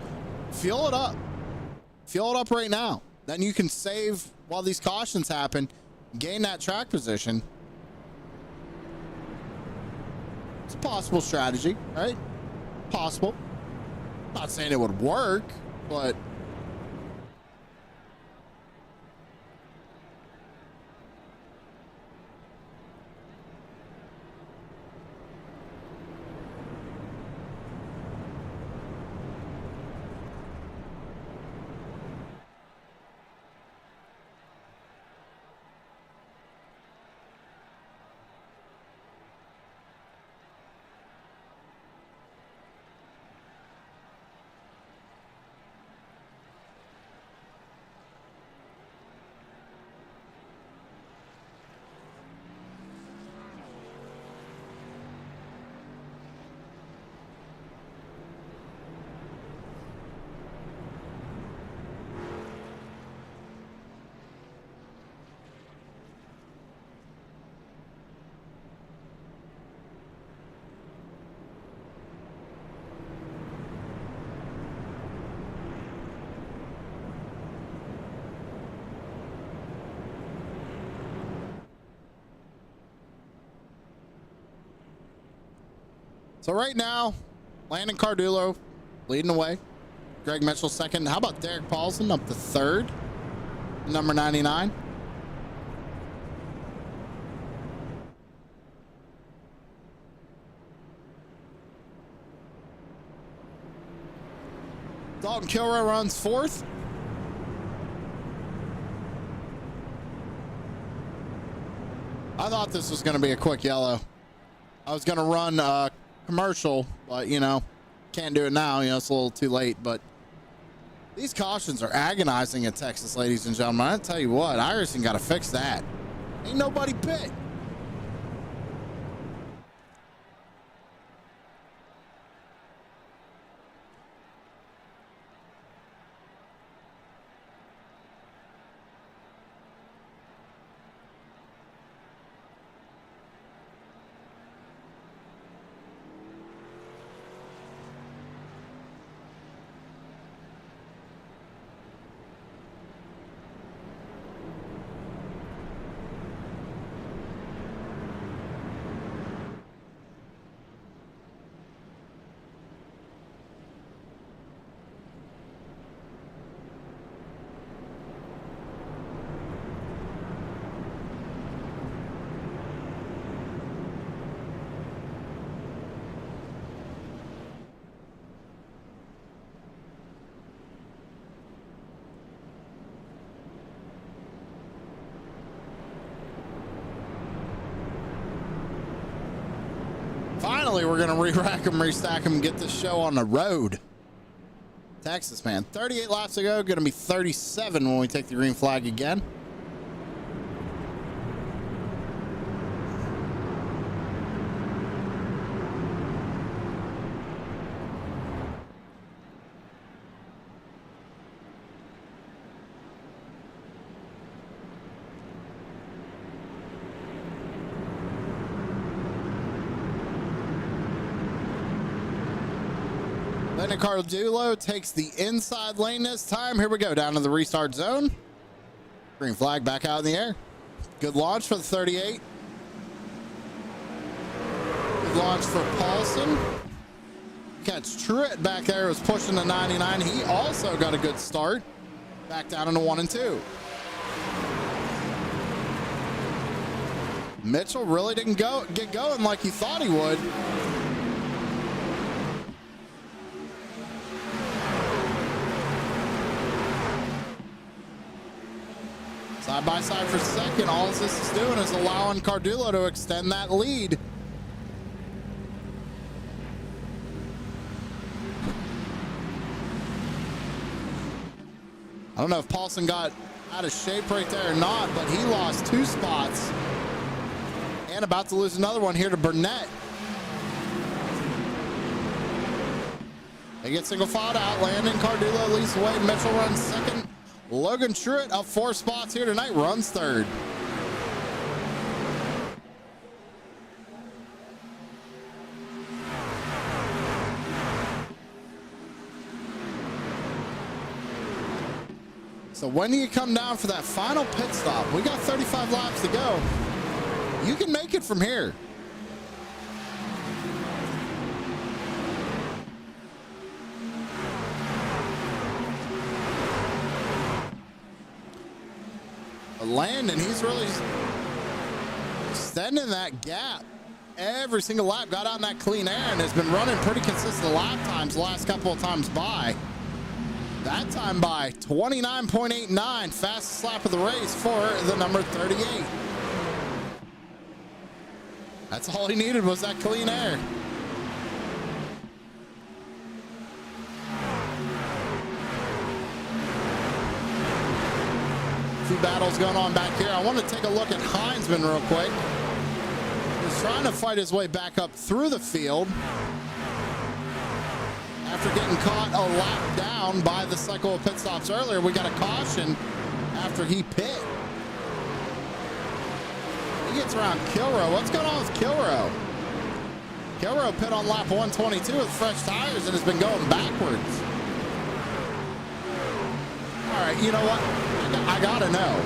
Fuel it up. Fuel it up right now. Then you can save while these cautions happen, gain that track position. It's a possible strategy, right? Possible. Not saying it would work, but so right now, Landon Cardulo leading the way. Greg Mitchell second. How about Derek Paulson up to third? Number 99. Dalton Kilroy runs fourth. I thought this was going to be a quick yellow. I was going to run commercial, but you know, can't do it now. You know, it's a little too late. But these cautions are agonizing at Texas, ladies and gentlemen. I tell you what, Iverson got to fix that. Ain't nobody pit. Finally, we're going to re-rack them, restack them, and get this show on the road. Texas, man. 38 laps ago, going to be 37 when we take the green flag again. Landon Cardulo takes the inside lane this time. Here we go, down to the restart zone. Green flag back out in the air. Good launch for the 38. Good launch for Paulson. catch. Truett back there was pushing the 99. He also got a good start. Back down into 1 and 2. Mitchell really didn't get going like he thought he would. Side by side for second. All this is doing is allowing Cardullo to extend that lead. I don't know if Paulson got out of shape right there or not, but he lost 2 spots. And about to lose another one here to Burnett. They get single filed out. Landon Cardullo leads the way. Mitchell runs second. Logan Truett up 4 spots here tonight, runs third. So when do you come down for that final pit stop? We got 35 laps to go. You can make it from here. Landon, he's really extending that gap every single lap. Got out in that clean air and has been running pretty consistent lap times the last couple of times by. That time by 29.89, fastest lap of the race for the number 38. That's all he needed was that clean air. Few battles going on back here. I want to take a look at Heinzman real quick. He's trying to fight his way back up through the field after getting caught a lap down by the cycle of pit stops earlier. We got a caution after he pit. He gets around Kilrow. What's going on with Kilrow? Kilrow pit on lap 122 with fresh tires and has been going backwards. All right, you know what? I gotta know.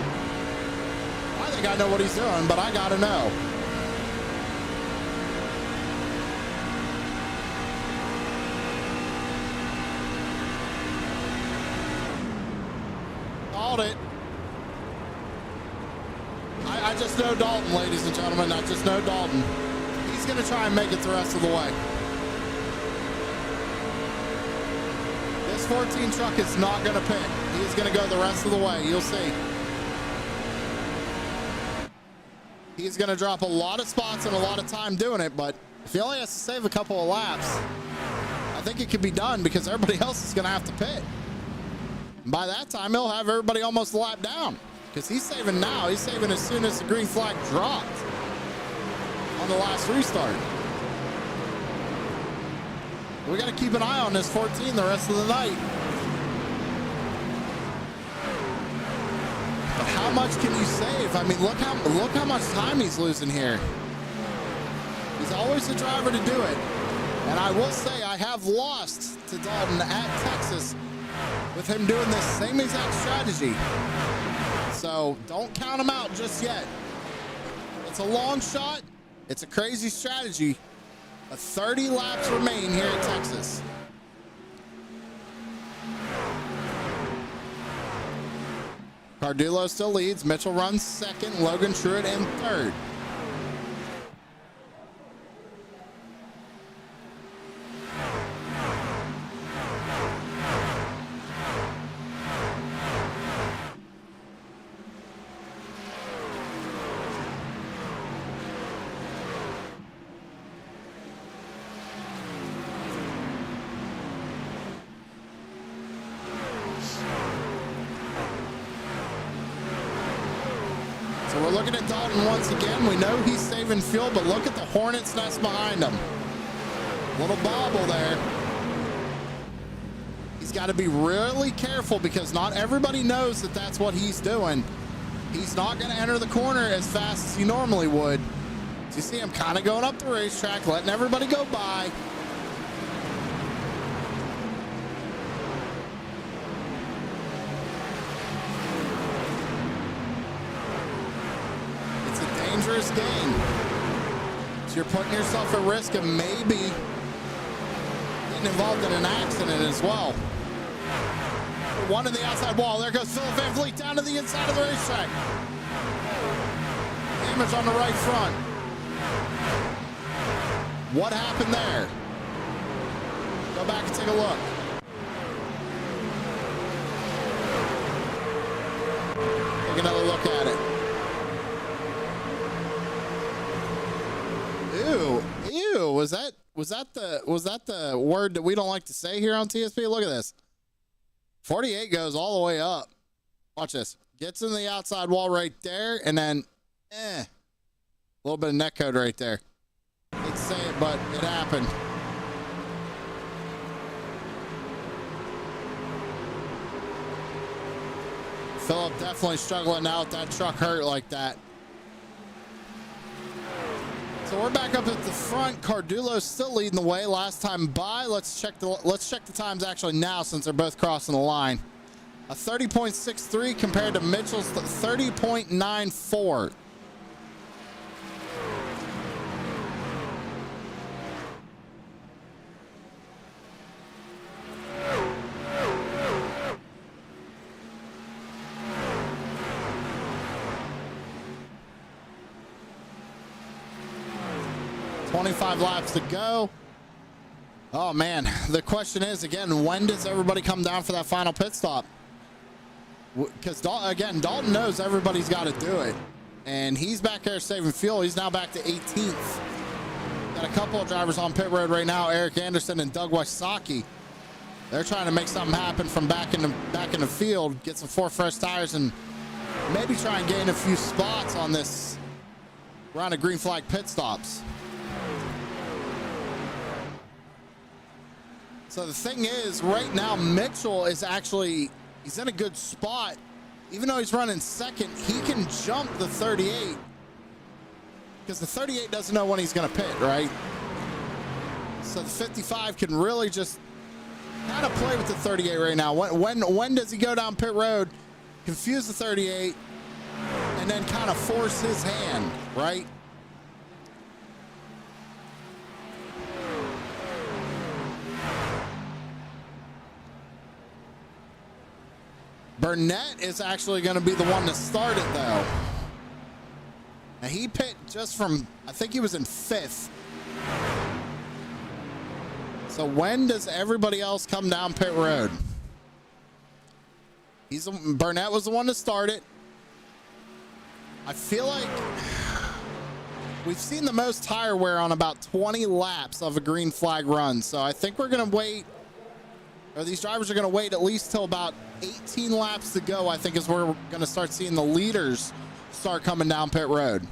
I think I know what he's doing, but I gotta know. Called it. I just know Dalton, ladies and gentlemen. I just know Dalton. He's gonna try and make it the rest of the way. This 14 truck is not gonna pit. He's going to go the rest of the way. You'll see. He's going to drop a lot of spots and a lot of time doing it, but if he only has to save a couple of laps, I think it can be done because everybody else is going to have to pit. And by that time, he'll have everybody almost a lap down because he's saving now. He's saving as soon as the green flag dropped on the last restart. We got to keep an eye on this 14 the rest of the night. How much can you save? I mean, look how much time he's losing here. He's always the driver to do it. And I will say I have lost to Dalton at Texas with him doing this same exact strategy. So don't count him out just yet. It's a long shot. It's a crazy strategy. But 30 laps remain here at Texas. Cardullo still leads. Mitchell runs second. Logan Truett in third. So we're looking at Dalton once again. We know he's saving fuel, but look at the Hornet's nest behind him. Little bobble there. He's got to be really careful because not everybody knows that that's what he's doing. He's not going to enter the corner as fast as he normally would. So you see him kind of going up the racetrack, letting everybody go by. Dangerous game. So you're putting yourself at risk of maybe getting involved in an accident as well. One in the outside wall. There goes Philip Van Vliet down to the inside of the racetrack. Damage on the right front. What happened there? Go back and take a look. Take another look at it. Ew, ew. Was that the word that we don't like to say here on TSP? Look at this. 48 goes all the way up. Watch this. Gets in the outside wall right there, and then a little bit of net code right there. Hate to say it, but it happened. Philip definitely struggling out. That truck hurt like that. So we're back up at the front. Cardulo's still leading the way. Last time by. Let's check the times actually now since they're both crossing the line. A 30.63 compared to Mitchell's 30.94. $25 laps to go. Oh man, the question is again, when does everybody come down for that final pit stop? Because Dalton knows everybody's got to do it, and he's back there saving fuel. He's now back to 18th. Got a couple of drivers on pit road right now, Eric Anderson and Doug Wysocki. They're trying to make something happen from back in the field, get some 4 fresh tires, and maybe try and gain a few spots on this round of green flag pit stops. So the thing is, right now, Mitchell is he's in a good spot. Even though he's running second, he can jump the 38 because the 38 doesn't know when he's going to pit, right? So the 55 can really just kind of play with the 38 right now. When does he go down pit road, confuse the 38, and then kind of force his hand, right? Burnett is actually going to be the one to start it, though. Now, he pit just from, I think he was in 5th. So when does everybody else come down pit road? Burnett was the one to start it. I feel like we've seen the most tire wear on about 20 laps of a green flag run. So I think we're going to wait, or these drivers are going to wait at least till about 18 laps to go, I think is where we're going to start seeing the leaders start coming down pit road.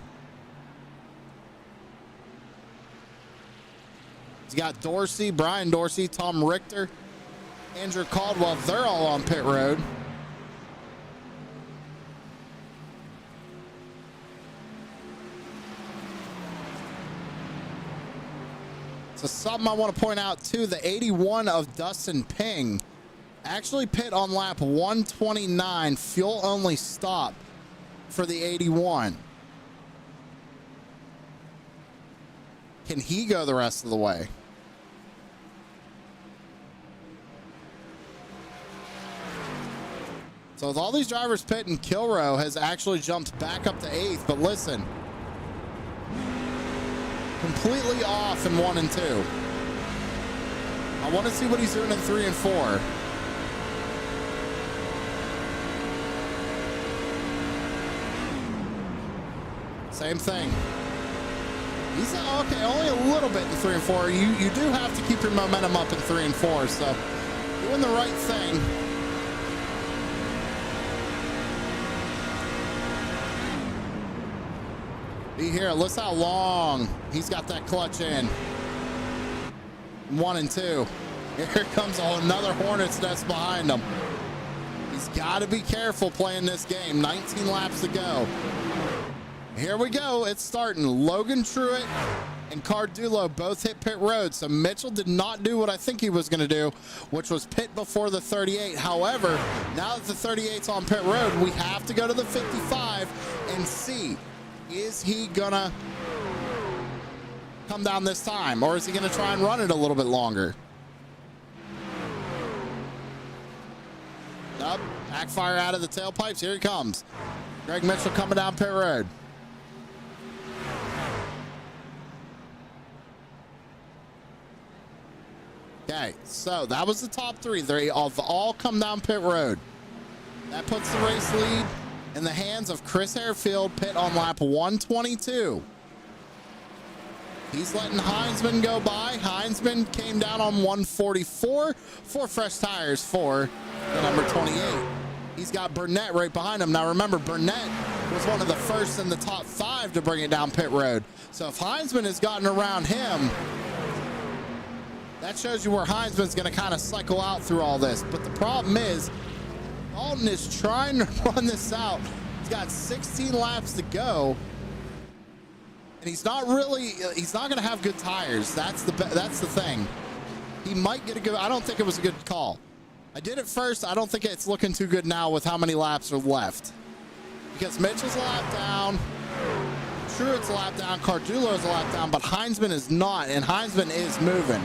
He's got Dorsey, Brian Dorsey, Tom Richter, Andrew Caldwell. They're all on pit road. So something I want to point out too, the 81 of Dustin Ping actually pit on lap 129, fuel only stop for the 81. Can he go the rest of the way? So with all these drivers pitting, Kilrow has actually jumped back up to 8th, but listen, completely off in 1 and 2. I want to see what he's doing in 3 and 4. Same thing. He's okay, only a little bit in 3 and 4. You do have to keep your momentum up in 3 and 4, so doing the right thing. Be here. Listen how long he's got that clutch in. 1 and 2. Here comes another Hornet's nest behind him. He's got to be careful playing this game. 19 laps to go. Here we go. It's starting. Logan Truitt and Cardulo both hit pit road. So Mitchell did not do what I think he was going to do, which was pit before the 38. However, now that the 38's on pit road, we have to go to the 55 and see, is he going to come down this time, or is he going to try and run it a little bit longer? Up, backfire out of the tailpipes. Here he comes. Greg Mitchell coming down pit road. Okay, so that was the top three. They have all come down pit road. That puts the race lead in the hands of Chris Harefield, pit on lap 122. He's letting Heinzman go by. Heinzman came down on 144. 4 fresh tires for the number 28. He's got Burnett right behind him. Now remember, Burnett was one of the first in the top 5 to bring it down pit road. So if Heinzman has gotten around him, that shows you where Heinzman's going to kind of cycle out through all this. But the problem is, Dalton is trying to run this out. He's got 16 laps to go. And he's not going to have good tires. That's the thing. He might get a good, I don't think it was a good call. I did it first. I don't think it's looking too good now with how many laps are left. Because Mitchell's a lap down. Truett's a lap down. Cardullo's a lap down. But Heinzman is not. And Heinzman is moving.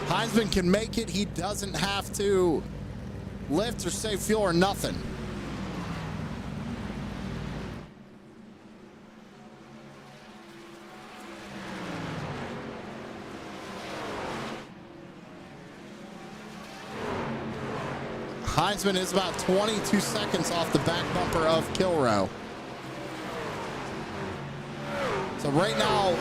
Heinzman can make it. He doesn't have to lift or save fuel or nothing. Heinzman is about 22 seconds off the back bumper of Kilrow. So right now,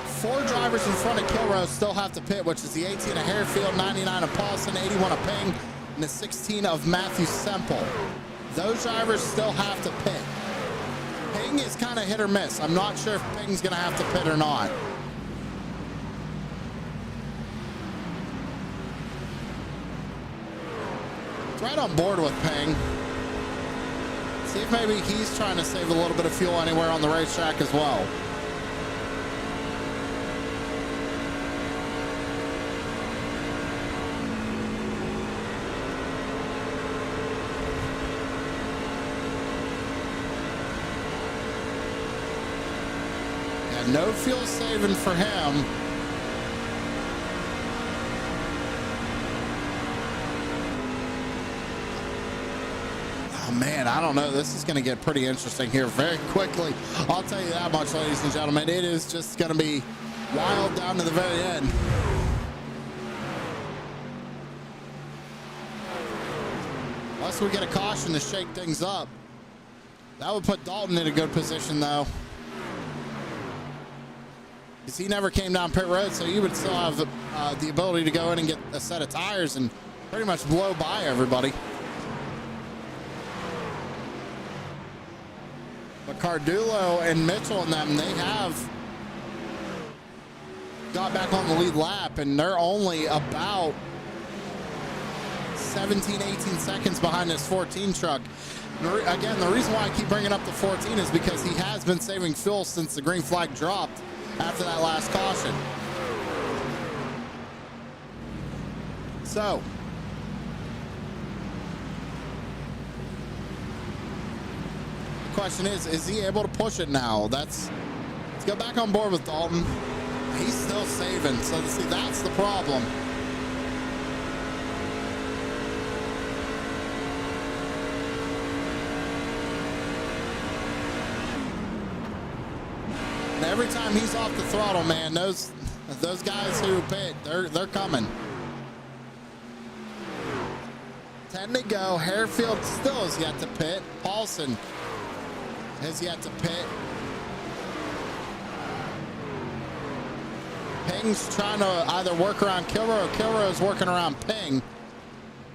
4 drivers in front of Kilrow still have to pit, which is the 18 of Harefield, 99 of Paulson, 81 of Ping, and the 16 of Matthew Semple. Those drivers still have to pit. Ping is kind of hit or miss. I'm not sure if Ping's going to have to pit or not. Right on board with Ping. See if maybe he's trying to save a little bit of fuel anywhere on the racetrack as well. Yeah, no fuel saving for him. Man, I don't know. This is going to get pretty interesting here very quickly. I'll tell you that much, ladies and gentlemen. It is just going to be wild down to the very end. Unless we get a caution to shake things up. That would put Dalton in a good position, though. Because he never came down pit road, so he would still have the ability to go in and get a set of tires and pretty much blow by everybody. But Cardullo and Mitchell and them, they have got back on the lead lap, and they're only about 17, 18 seconds behind this 14 truck. Again, the reason why I keep bringing up the 14 is because he has been saving fuel since the green flag dropped after that last caution. So, question is he able to push it now? Let's go back on board with Dalton. He's still saving, so see, that's the problem. And every time he's off the throttle, man, those guys who pit, they're coming. 10 to go. Harefield still has yet to pit. Paulson has yet to pit. Ping's trying to either work around Kilrow, or Kilrow's working around Ping.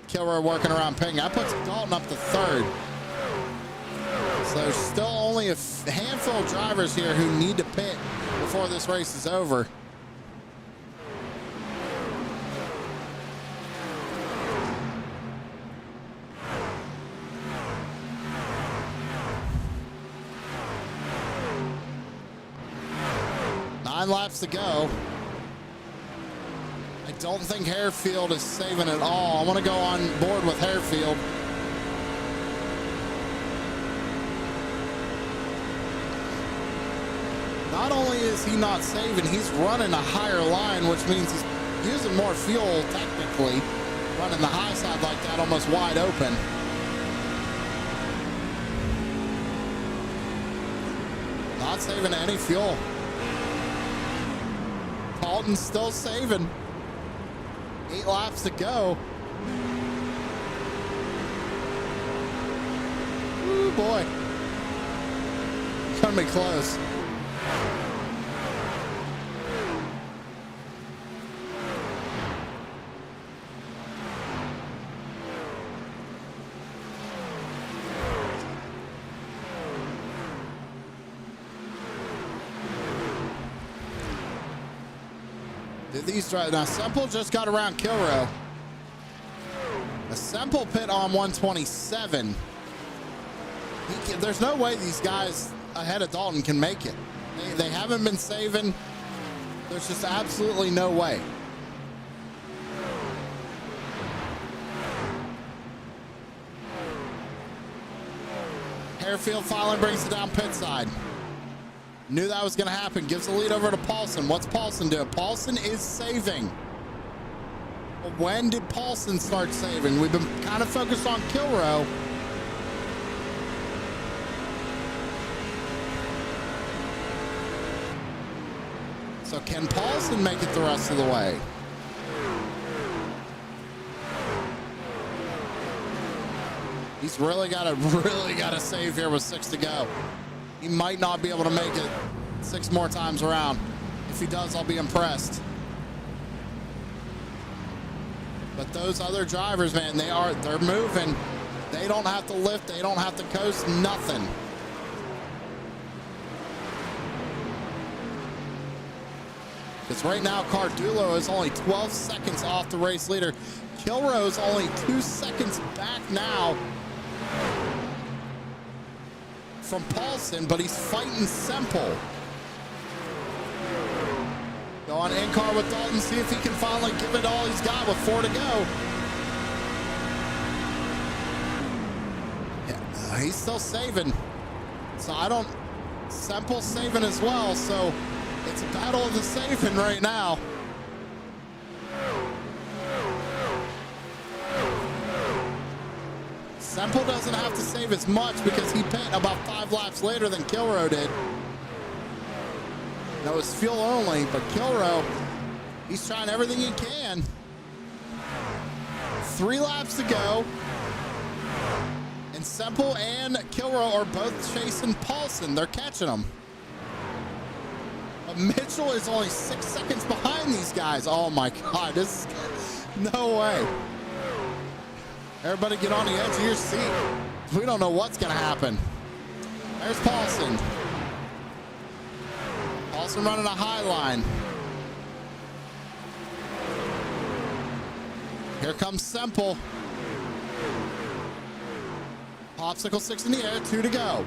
Kilrow working around Ping. That puts Dalton up to 3rd. So there's still only a handful of drivers here who need to pit before this race is over. Nine laps to go. I don't think Harefield is saving at all. I want to go on board with Harefield. Not only is he not saving, he's running a higher line, which means he's using more fuel technically. Running the high side like that, almost wide open. Not saving any fuel. Colton's still saving. 8 laps to go. Ooh, boy. Gonna be close. Did these drive? Now, Semple just got around Kilrow. A Semple pit on 127. There's no way these guys ahead of Dalton can make it. They haven't been saving. There's just absolutely no way. Harefield finally brings it down pit side. Knew that was going to happen. Gives the lead over to Paulson. What's Paulson doing? Paulson is saving. When did Paulson start saving? We've been kind of focused on Kilrow. So can Paulson make it the rest of the way? He's really got to save here with 6 to go. He might not be able to make it 6 more times around. If he does, I'll be impressed. But those other drivers, man, they're moving. They don't have to lift. They don't have to coast. Nothing. Because right now, Cardulo is only 12 seconds off the race leader. Kilrow only 2 seconds back now from Paulson, but he's fighting Semple. Go on in-car with Dalton, see if he can finally give it all he's got with 4 to go. Yeah, he's still saving. So Semple's saving as well, so it's a battle of the saving right now. Semple doesn't have to save as much because he pit about 5 laps later than Kilrow did. That was fuel only, but Kilrow, he's trying everything he can. 3 laps to go. And Semple and Kilrow are both chasing Paulson. They're catching him. But Mitchell is only 6 seconds behind these guys. Oh my God, this is no way. Everybody get on the edge of your seat. We don't know what's going to happen. There's Paulson. Paulson running a high line. Here comes Semple. Popsicle 6 in the air, 2 to go.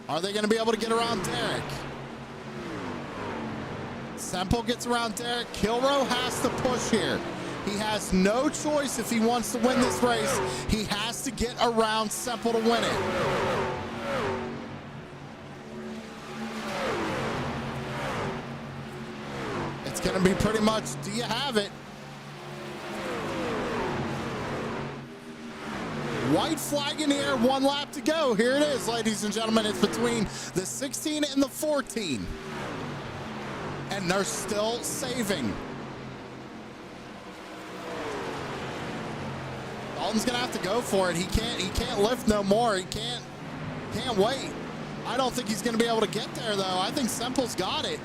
Are they going to be able to get around Derek? Semple gets around Derek. Kilrow has to push here. He has no choice if he wants to win this race. He has to get around Semple to win it. It's going to be pretty much, do you have it? White flag in the air, 1 lap to go. Here it is, ladies and gentlemen. It's between the 16 and the 14. And they're still saving. Dalton's gonna have to go for it. He can't lift no more. He can't wait. I don't think he's gonna be able to get there though. I think Semple's got it.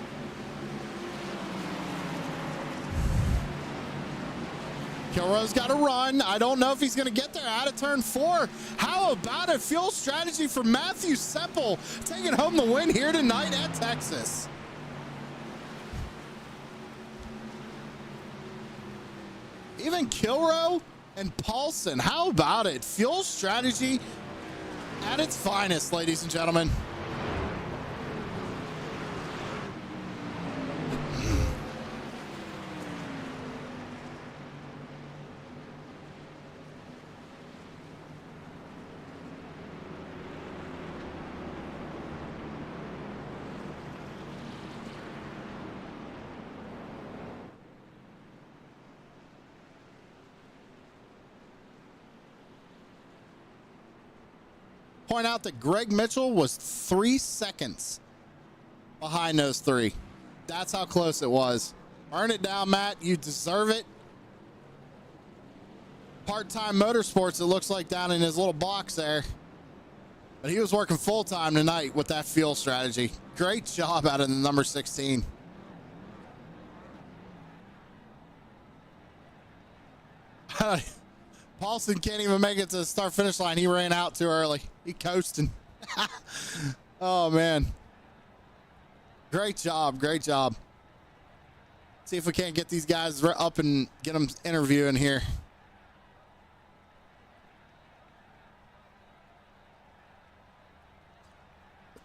Kilrow's got to run. I don't know if he's going to get there out of turn 4. How about a fuel strategy for Matthew Semple taking home the win here tonight at Texas? Even Kilrow and Paulson, how about it? Fuel strategy at its finest, ladies and gentlemen. point out that Greg Mitchell was 3 seconds behind those three. That's how close it was. Burn it down, Matt. You deserve it. Part-time motorsports, it looks like, down in his little box there. But he was working full-time tonight with that fuel strategy. Great job out of the number 16. Paulson can't even make it to the start-finish line. He ran out too early. He coasting. Oh, man. Great job. Great job. See if we can't get these guys up and get them interviewing here.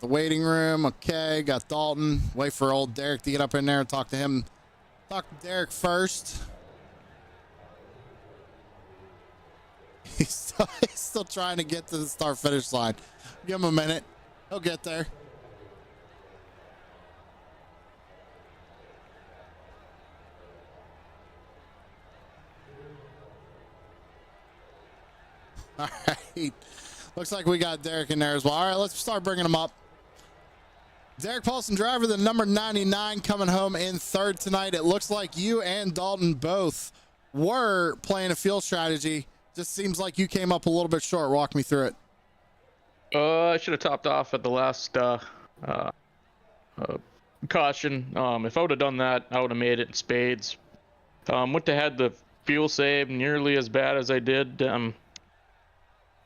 The waiting room. Okay, got Dalton. Wait for old Derek to get up in there and talk to him. Talk to Derek first. He's still trying to get to the start finish line. Give him a minute. He'll get there. All right. Looks like we got Derek in there as well. All right, let's start bringing him up. Derek Paulson, driver, the number 99, coming home in third tonight. It looks like you and Dalton both were playing a fuel strategy. Just seems like you came up a little bit short. Walk me through it. I should have topped off at the last caution. If I would have done that, I would have made it in spades. Wouldn't have had the fuel save nearly as bad as I did.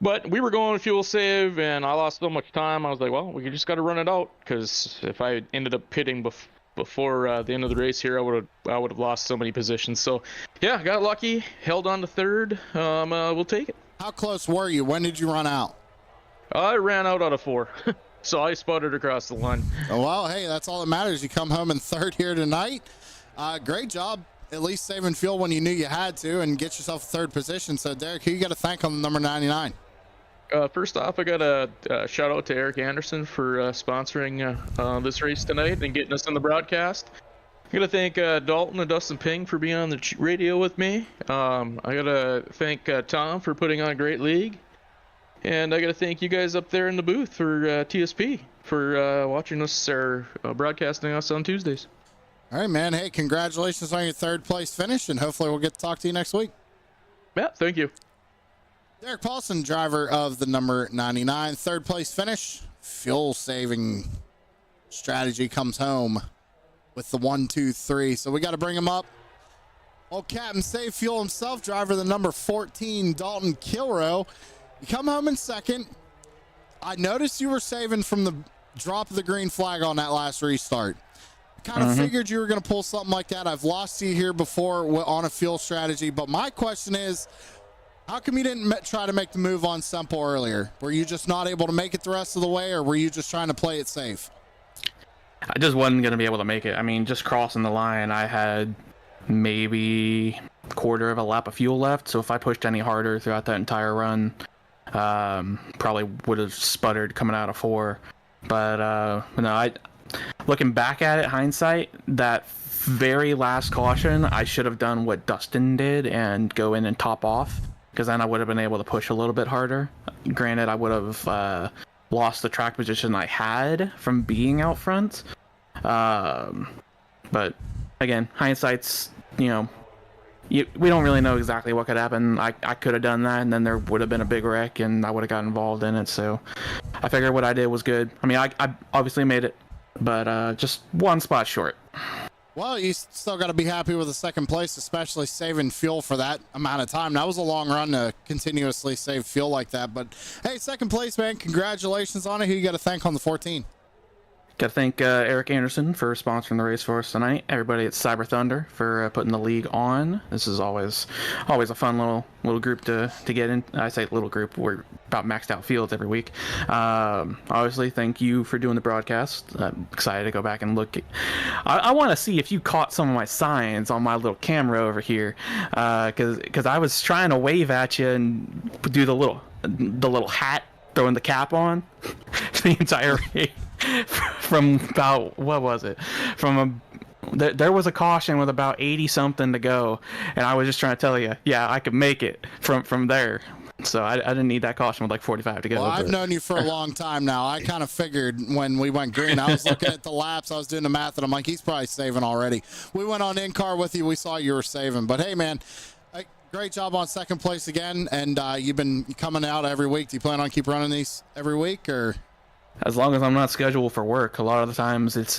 But we were going fuel save, and I lost so much time. I was like, well, we just got to run it out, because if I ended up pitting before the end of the race here, I would have lost so many positions. So, yeah, got lucky, held on to third. We'll take it. How close were you? When did you run out? I ran out of 4, so I sputtered across the line. Oh, well, hey, that's all that matters. You come home in third here tonight. Great job. At least saving fuel when you knew you had to, and get yourself a third position. So, Derek, who you got to thank on the number 99? First off, I got a shout out to Eric Anderson for sponsoring this race tonight and getting us on the broadcast. I got to thank Dalton and Dustin Ping for being on the radio with me. I got to thank Tom for putting on a great league. And I got to thank you guys up there in the booth for TSP for watching us or broadcasting us on Tuesdays. All right, man. Hey, congratulations on your third place finish, and hopefully we'll get to talk to you next week. Yeah, thank you. Derek Paulson, driver of the number 99, third place finish. Fuel saving strategy comes home with the 1, 2, 3. So we got to bring him up. Old Captain Save Fuel himself, driver of the number 14, Dalton Kilrow. You come home in second. I noticed you were saving from the drop of the green flag on that last restart. Kind of figured you were going to pull something like that. I've lost you here before on a fuel strategy, but my question is, how come you didn't try to make the move on Semple earlier? Were you just not able to make it the rest of the way, or were you just trying to play it safe? I just wasn't going to be able to make it. I mean, just crossing the line, I had maybe a quarter of a lap of fuel left, so if I pushed any harder throughout that entire run, probably would have sputtered coming out of 4. But no, looking back at it, hindsight, that very last caution, I should have done what Dustin did and go in and top off, because then I would have been able to push a little bit harder. Granted, I would have lost the track position I had from being out front. But again, hindsight's, we don't really know exactly what could happen. I could have done that, and then there would have been a big wreck, and I would have got involved in it. So I figured what I did was good. I mean, I obviously made it, but just one spot short. Well, you still got to be happy with the second place, especially saving fuel for that amount of time. That was a long run to continuously save fuel like that. But, hey, second place, man. Congratulations on it. Who you got to thank on the 14? Got to thank Eric Anderson for sponsoring the race for us tonight. Everybody at Cyber Thunder for putting the league on. This is always a fun little group to get in. I say little group. We're about maxed out fields every week. Obviously, thank you for doing the broadcast. I'm excited to go back and look. I want to see if you caught some of my signs on my little camera over here, because I was trying to wave at you and do the little hat, throwing the cap on the entire race. From about, what was it? There was a caution with about 80 something to go, and I was just trying to tell you, yeah, I could make it from there. So I didn't need that caution with like 45 to go. Well, I've but- known you for a long time now. I kind of figured when we went green, I was looking at the laps, I was doing the math, and I'm like, he's probably saving already. We went on in-car with you. We saw you were saving. But, hey, man, great job on second place again, and you've been coming out every week. Do you plan on keep running these every week, or? As long as I'm not scheduled for work. A lot of the times it's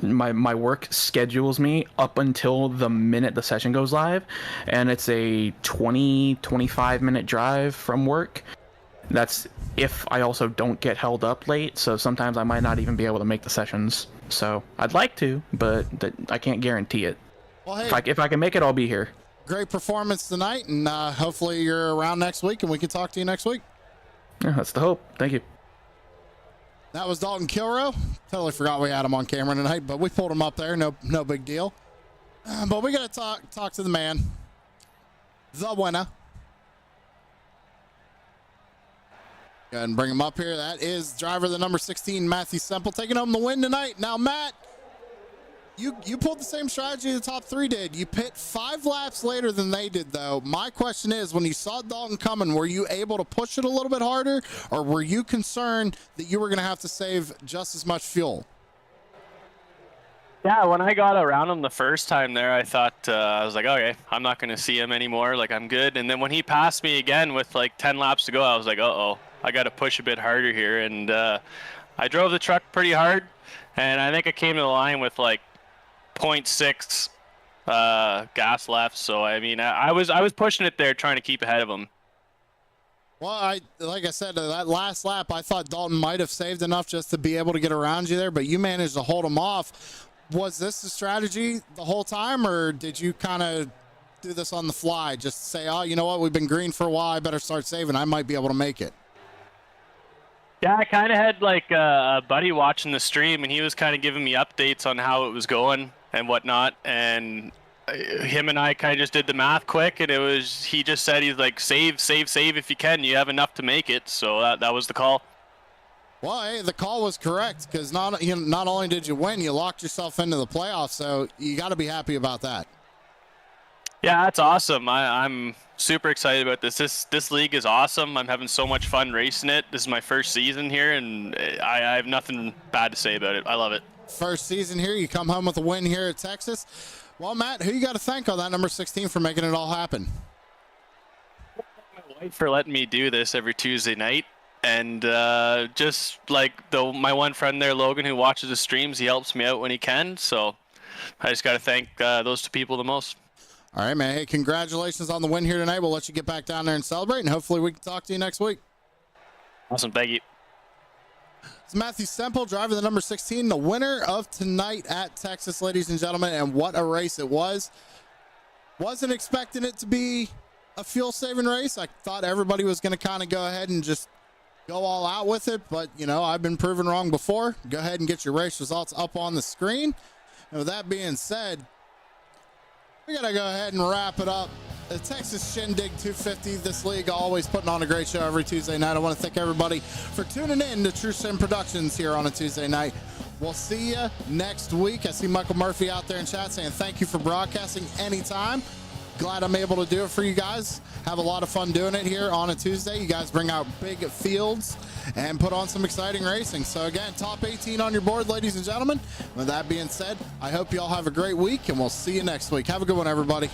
my work schedules me up until the minute the session goes live, and it's a 25 minute drive from work. That's if I also don't get held up late, so sometimes I might not even be able to make the sessions. So I'd like to, but I can't guarantee it. Well, hey, If I can make it, I'll be here. great performance tonight, and hopefully you're around next week, and we can talk to you next week. Yeah, that's the hope. Thank you. That was Dalton Kilrow. Totally forgot we had him on camera tonight, but we pulled him up there. No big deal. But we got to talk to the man, the winner. Go ahead and bring him up here. That is driver the number 16, Matthew Semple, taking home the win tonight. Now, Matt, you pulled the same strategy the top three did. You pit 5 laps later than they did, though. My question is, when you saw Dalton coming, were you able to push it a little bit harder, or were you concerned that you were going to have to save just as much fuel? Yeah, when I got around him the first time there, I thought, I was like, okay, I'm not going to see him anymore. Like, I'm good. And then when he passed me again with like 10 laps to go, I was like, uh-oh, I got to push a bit harder here. And I drove the truck pretty hard, and I think I came to the line with like 0.6 gas left. So I mean, I was pushing it there, trying to keep ahead of him. Well, like I said, that last lap, I thought Dalton might have saved enough just to be able to get around you there, but you managed to hold him off. Was this the strategy the whole time, or did you kind of do this on the fly? Just say, oh, you know what, we've been green for a while, I better start saving. I might be able to make it. Yeah, I kind of had like a buddy watching the stream, and he was kind of giving me updates on how it was going and whatnot. And him and I kind of just did the math quick, and he just said, he's like, save if you can. You have enough to make it. So that was the call. Well, hey, the call was correct, because not only did you win, you locked yourself into the playoffs, so you got to be happy about that. Yeah, that's awesome. I'm super excited about this. This league is awesome. I'm having so much fun racing it. This is my first season here, and I have nothing bad to say about it. I love it. First season here, you come home with a win here at Texas. Well, Matt, who you got to thank on that number 16 for making it all happen? My wife for letting me do this every Tuesday night. And just like my one friend there, Logan, who watches the streams, he helps me out when he can. So I just got to thank those two people the most. All right, man. Hey, congratulations on the win here tonight. We'll let you get back down there and celebrate, and hopefully we can talk to you next week. Awesome. Thank you. It's Matthew Semple, driver the number 16, the winner of tonight at Texas, ladies and gentlemen, and what a race it was. Wasn't expecting it to be a fuel-saving race. I thought everybody was going to kind of go ahead and just go all out with it, but, you know, I've been proven wrong before. Go ahead and get your race results up on the screen. And with that being said, we got to go ahead and wrap it up. The Texas Shindig 250, this league always putting on a great show every Tuesday night. I want to thank everybody for tuning in to True Sim Productions here on a Tuesday night. We'll see you next week. I see Michael Murphy out there in chat saying thank you for broadcasting anytime. Glad I'm able to do it for you guys. Have a lot of fun doing it here on a Tuesday. You guys bring out big fields and put on some exciting racing. So again, top 18 on your board, ladies and gentlemen. With that being said, I hope you all have a great week, and we'll see you next week. Have a good one, everybody.